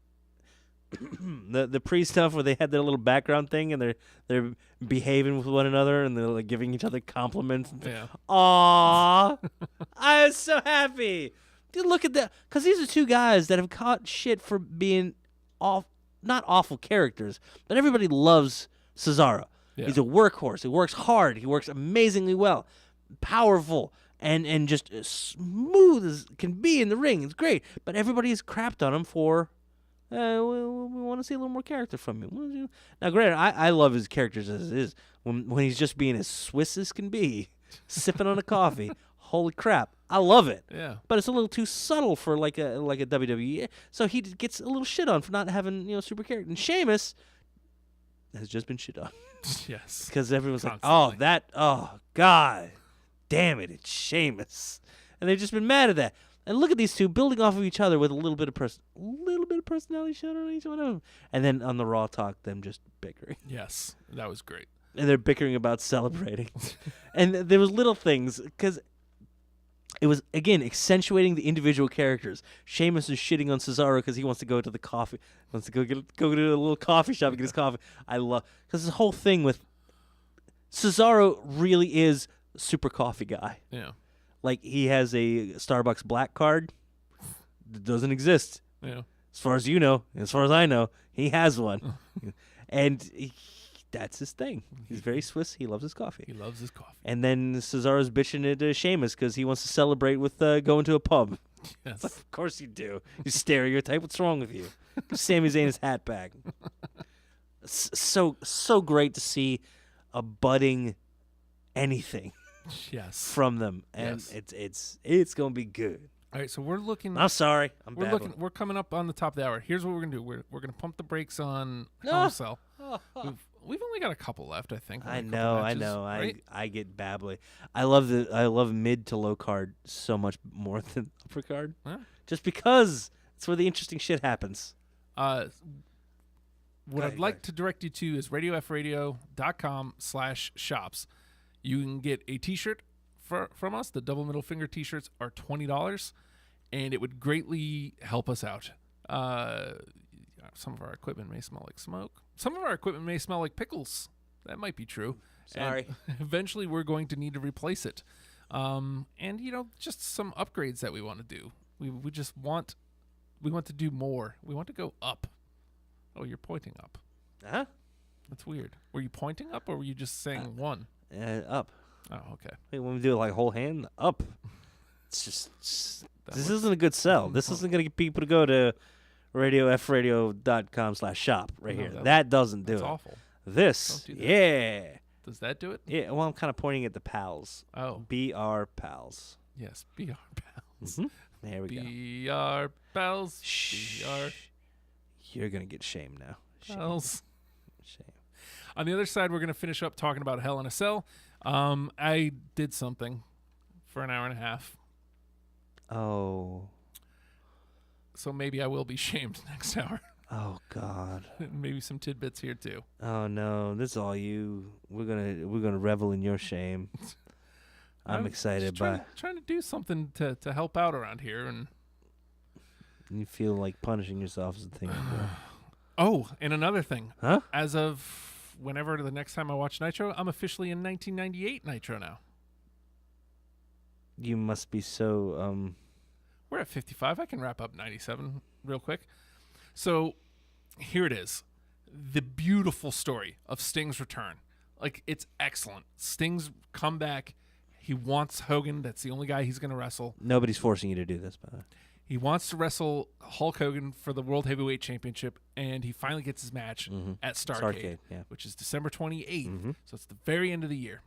Speaker 4: the pre stuff where they had their little background thing and they're behaving with one another and they're like giving each other compliments.
Speaker 1: Yeah.
Speaker 4: Aww, I was so happy. Dude, look at that, because these are two guys that have caught shit for being not awful characters, but everybody loves Cesaro.
Speaker 1: Yeah.
Speaker 4: He's a workhorse. He works hard. He works amazingly well, powerful. And just as smooth as can be in the ring. It's great. But everybody has crapped on him for, we want to see a little more character from him. Now, granted, I love his characters as it is. When he's just being as Swiss as can be, sipping on a coffee. Holy crap. I love it.
Speaker 1: Yeah.
Speaker 4: But it's a little too subtle for like a WWE. So he gets a little shit on for not having, super character. And Sheamus has just been shit on.
Speaker 1: Yes.
Speaker 4: Because everyone's
Speaker 1: Constantly.
Speaker 4: like, oh, God. Damn it, it's Sheamus. And they've just been mad at that. And look at these two building off of each other with a little bit of personality showing on each one of them. And then on the Raw Talk, them just bickering.
Speaker 1: Yes. That was great.
Speaker 4: And they're bickering about celebrating. And there was little things, because it was, again, accentuating the individual characters. Sheamus is shitting on Cesaro because he wants to go to the coffee, wants to go to a little coffee shop and get his coffee. I love, because this whole thing with Cesaro really is super coffee guy.
Speaker 1: Yeah.
Speaker 4: Like, he has a Starbucks black card that doesn't exist.
Speaker 1: Yeah.
Speaker 4: As far as you know, as far as I know, he has one. And that's his thing. He's very Swiss. He loves his coffee.
Speaker 1: He loves his coffee.
Speaker 4: And then Cesaro's bitching at Sheamus because he wants to celebrate with going to a pub.
Speaker 1: Yes.
Speaker 4: Of course you do. You stereotype. What's wrong with you? Give Sami Zayn his hat back. So great to see a budding anything
Speaker 1: Yes.
Speaker 4: from them, and
Speaker 1: Yes.
Speaker 4: it's gonna be good.
Speaker 1: All right. So we're looking.
Speaker 4: I'm sorry, I'm
Speaker 1: We're
Speaker 4: babbling.
Speaker 1: looking. We're coming up on the top of the hour. Here's what we're gonna do. We're gonna pump the brakes on
Speaker 4: No.
Speaker 1: Hell in a Cell. We've only got a couple left, I think.
Speaker 4: I
Speaker 1: only a couple
Speaker 4: know,
Speaker 1: matches, right?
Speaker 4: I get babbly. I love mid to low card so much more than upper card,
Speaker 1: Huh?
Speaker 4: just because it's where the interesting shit happens.
Speaker 1: What
Speaker 4: Right,
Speaker 1: I'd like
Speaker 4: right.
Speaker 1: to direct you to is radiofradio.com/shops. You can get a T-shirt from us. The double middle finger T-shirts are $20, and it would greatly help us out. Some of our equipment may smell like smoke. Some of our equipment may smell like pickles. That might be true.
Speaker 4: Sorry.
Speaker 1: And eventually, we're going to need to replace it. And just some upgrades that we want to do. We just want to do more. We want to go up. Oh, you're pointing up.
Speaker 4: Huh?
Speaker 1: That's weird. Were you pointing up, or were you just saying one?
Speaker 4: Up.
Speaker 1: Oh, okay.
Speaker 4: Wait, when we do it like whole hand up, it's just
Speaker 1: That
Speaker 4: this
Speaker 1: works.
Speaker 4: isn't a good sell. This isn't gonna get people to go to radiofradio.com/shop right
Speaker 1: No,
Speaker 4: here.
Speaker 1: that-
Speaker 4: That doesn't do
Speaker 1: That's
Speaker 4: it.
Speaker 1: awful.
Speaker 4: This,
Speaker 1: Don't do that.
Speaker 4: yeah.
Speaker 1: Does that do it?
Speaker 4: Yeah, well, I'm kind of pointing at the pals.
Speaker 1: Oh,
Speaker 4: BR pals.
Speaker 1: yes. BR pals.
Speaker 4: There we go.
Speaker 1: BR pals.
Speaker 4: Shh.
Speaker 1: BR
Speaker 4: You're going to get shamed now.
Speaker 1: pals.
Speaker 4: Shame.
Speaker 1: On the other side, we're going to finish up talking about Hell in a Cell. I did something for an hour and a half,
Speaker 4: Oh.
Speaker 1: so maybe I will be shamed next hour.
Speaker 4: Oh, God.
Speaker 1: Maybe some tidbits here too.
Speaker 4: Oh, no. This is all you. We're gonna revel in your shame. I'm excited
Speaker 1: just
Speaker 4: by.
Speaker 1: trying to do something to help out around here. And
Speaker 4: You feel like punishing yourself is the thing.
Speaker 1: oh, and another thing.
Speaker 4: Huh?
Speaker 1: As of whenever the next time I watch Nitro, I'm officially in 1998 Nitro now.
Speaker 4: You must be so.
Speaker 1: We're at 55. I can wrap up 97 real quick. So here it is. The beautiful story of Sting's return. Like, it's excellent. Sting's comeback. He wants Hogan. That's the only guy he's going to wrestle.
Speaker 4: Nobody's forcing you to do this, by the way.
Speaker 1: He wants to wrestle Hulk Hogan for the World Heavyweight Championship, and he finally gets his match at Starrcade,
Speaker 4: Yeah.
Speaker 1: which is December 28th. So it's the very end of the year.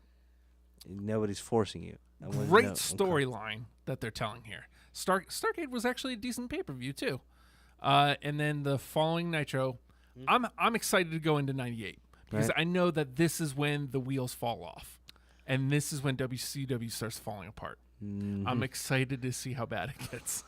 Speaker 4: Nobody's forcing you.
Speaker 1: Great
Speaker 4: No, okay.
Speaker 1: storyline that they're telling here. Starrcade was actually a decent pay-per-view too. And then the following Nitro, I'm excited to go into 98 because
Speaker 4: Right.
Speaker 1: I know that this is when the wheels fall off, and this is when WCW starts falling apart. I'm excited to see how bad it gets.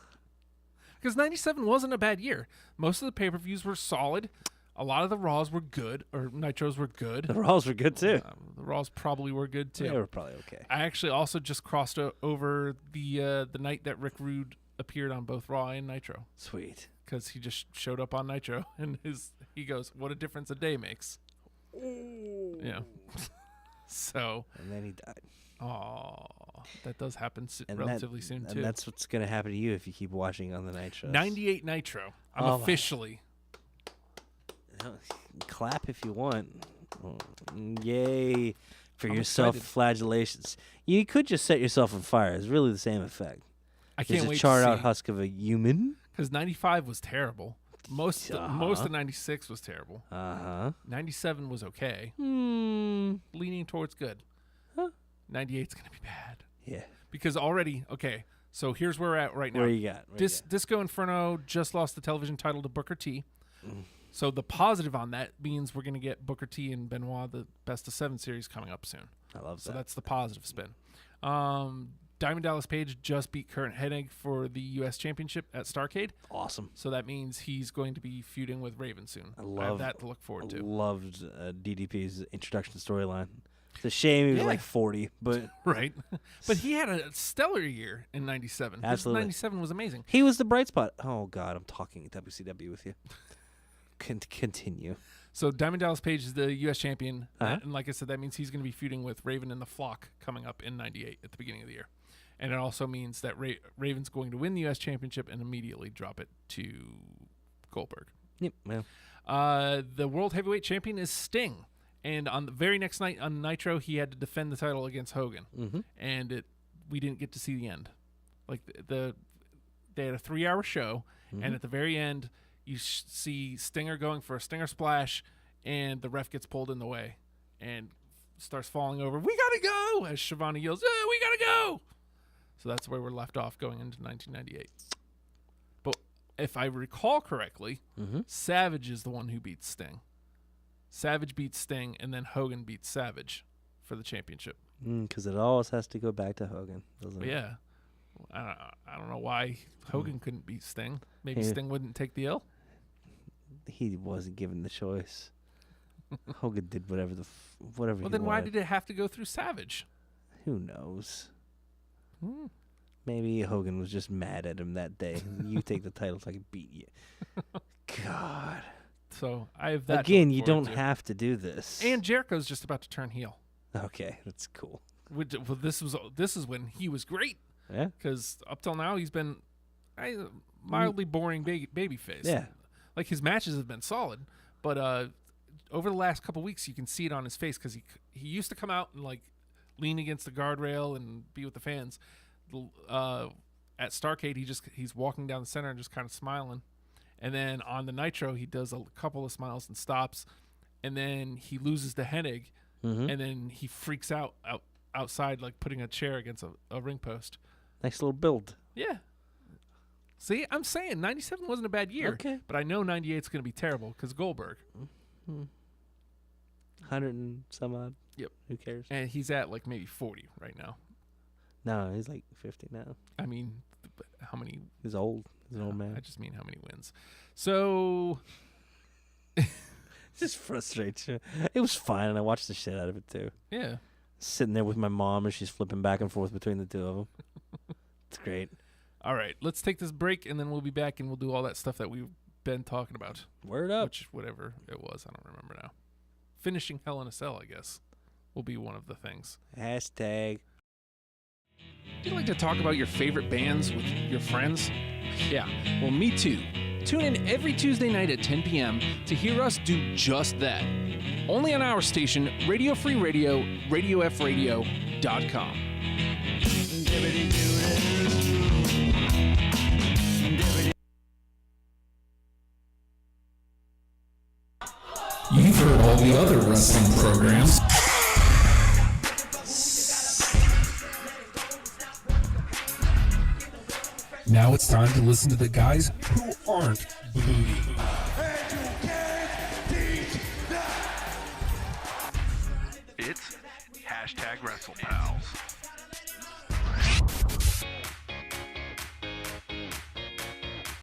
Speaker 3: Because 97 wasn't a bad year. Most of the pay-per-views were solid. A lot of the Raws were good, or Nitros were good.
Speaker 4: The Raws were good too.
Speaker 3: The Raws probably were good too.
Speaker 4: They were probably okay.
Speaker 3: I actually also just crossed over the night that Rick Rude appeared on both Raw and Nitro.
Speaker 4: Sweet.
Speaker 3: Because he just showed up on Nitro, and he goes, "What a difference a day makes." Yeah. So.
Speaker 4: And then he died.
Speaker 3: Oh, that does happen
Speaker 4: And
Speaker 3: relatively soon too.
Speaker 4: And that's what's gonna happen to you if you keep watching on the Nitro.
Speaker 3: 98 Nitro. I'm officially.
Speaker 4: Clap if you want. Yay for
Speaker 3: I'm
Speaker 4: your
Speaker 3: excited.
Speaker 4: self-flagellations. You could just set yourself on fire. It's really the same effect.
Speaker 3: I can't
Speaker 4: There's
Speaker 3: wait
Speaker 4: a charred
Speaker 3: to
Speaker 4: out
Speaker 3: see.
Speaker 4: husk of a human.
Speaker 3: Because 95 was terrible. Most of 96 was terrible. 97 was okay. Leaning towards good. 98's going to be bad.
Speaker 4: Yeah.
Speaker 3: Because already, okay, so here's where we're at right now.
Speaker 4: Where you got?
Speaker 3: Disco Inferno just lost the television title to Booker T. So the positive on that means we're going to get Booker T and Benoit, the Best of 7 series, coming up soon.
Speaker 4: I love that.
Speaker 3: So that's the positive spin. Diamond Dallas Page just beat Kurt Hennig for the U.S. Championship at Starrcade.
Speaker 4: Awesome.
Speaker 3: So that means he's going to be feuding with Raven soon. I have that to look forward to.
Speaker 4: Loved DDP's introduction storyline. It's a shame he was like 40, but
Speaker 3: Right. But he had a stellar year in 97.
Speaker 4: Absolutely.
Speaker 3: 97 was amazing.
Speaker 4: he was the bright spot. Oh God, I'm talking WCW with you. Continue.
Speaker 3: So Diamond Dallas Page is the U.S. champion.
Speaker 4: Uh-huh.
Speaker 3: And like I said, that means he's going to be feuding with Raven and the Flock coming up in 98 at the beginning of the year. And it also means that Raven's going to win the U.S. championship and immediately drop it to Goldberg.
Speaker 4: Yep. Well,
Speaker 3: The World Heavyweight Champion is Sting. And on the very next night on Nitro, he had to defend the title against Hogan. And we didn't get to see the end. Like they had a 3-hour show, and at the very end, you see Stinger going for a Stinger splash, and the ref gets pulled in the way and starts falling over. "We gotta go!" as Shivani yells, "We gotta go!" So that's where we're left off going into 1998. But if I recall correctly, Savage is the one who beats Sting. Savage beats Sting, and then Hogan beats Savage for the championship.
Speaker 4: because it always has to go back to Hogan, doesn't
Speaker 3: But
Speaker 4: it?
Speaker 3: yeah, I don't know why Hogan couldn't beat Sting. Maybe
Speaker 4: Yeah.
Speaker 3: Sting wouldn't take the L.
Speaker 4: He wasn't given the choice. Hogan did whatever whatever.
Speaker 3: Well,
Speaker 4: he
Speaker 3: then why
Speaker 4: wanted.
Speaker 3: did it have to go through Savage?
Speaker 4: Who knows? Maybe Hogan was just mad at him that day. You take the title so I can beat you. God.
Speaker 3: So I have that. to
Speaker 4: Again,
Speaker 3: look
Speaker 4: you
Speaker 3: forward
Speaker 4: don't
Speaker 3: to.
Speaker 4: have to do this.
Speaker 3: And Jericho's just about to turn heel.
Speaker 4: Okay, that's cool.
Speaker 3: Well, this is when he was great,
Speaker 4: Yeah.
Speaker 3: because up till now he's been mildly boring babyface.
Speaker 4: Yeah.
Speaker 3: Like his matches have been solid, but over the last couple weeks you can see it on his face, because he used to come out and like lean against the guardrail and be with the fans. At Starrcade, he's walking down the center and just kind of smiling, and then on the Nitro he does a couple of smiles and stops, and then he loses to Hennig, and then he freaks out outside, like putting a chair against a ring post.
Speaker 4: Nice little build.
Speaker 3: Yeah. See, I'm saying 97 wasn't a bad year.
Speaker 4: Okay.
Speaker 3: But I know 98's going to be terrible because Goldberg.
Speaker 4: 100 and some odd.
Speaker 3: Yep.
Speaker 4: Who cares?
Speaker 3: And he's at like maybe 40 right now.
Speaker 4: No, he's like 50 now.
Speaker 3: I mean, but how many?
Speaker 4: He's old. He's an old man.
Speaker 3: I just mean how many wins. So,
Speaker 4: It just frustrates you. It was fine, and I watched the shit out of it too.
Speaker 3: yeah.
Speaker 4: Sitting there with my mom, and she's flipping back and forth between the two of them. It's great.
Speaker 3: All right. Let's take this break, and then we'll be back, and we'll do all that stuff that we've been talking about.
Speaker 4: Word up.
Speaker 3: Which, whatever it was, I don't remember now. Finishing Hell in a Cell, I guess, will be one of the things.
Speaker 4: Hashtag.
Speaker 1: Do you like to talk about your favorite bands with your friends? Yeah, well, me too. Tune in every Tuesday night at 10 p.m. to hear us do just that. Only on our station, Radio Free Radio, RadioFradio.com.
Speaker 2: You've heard all the other wrestling programs. Now it's time to listen to the guys who aren't booty.
Speaker 6: It's Wrestlepals.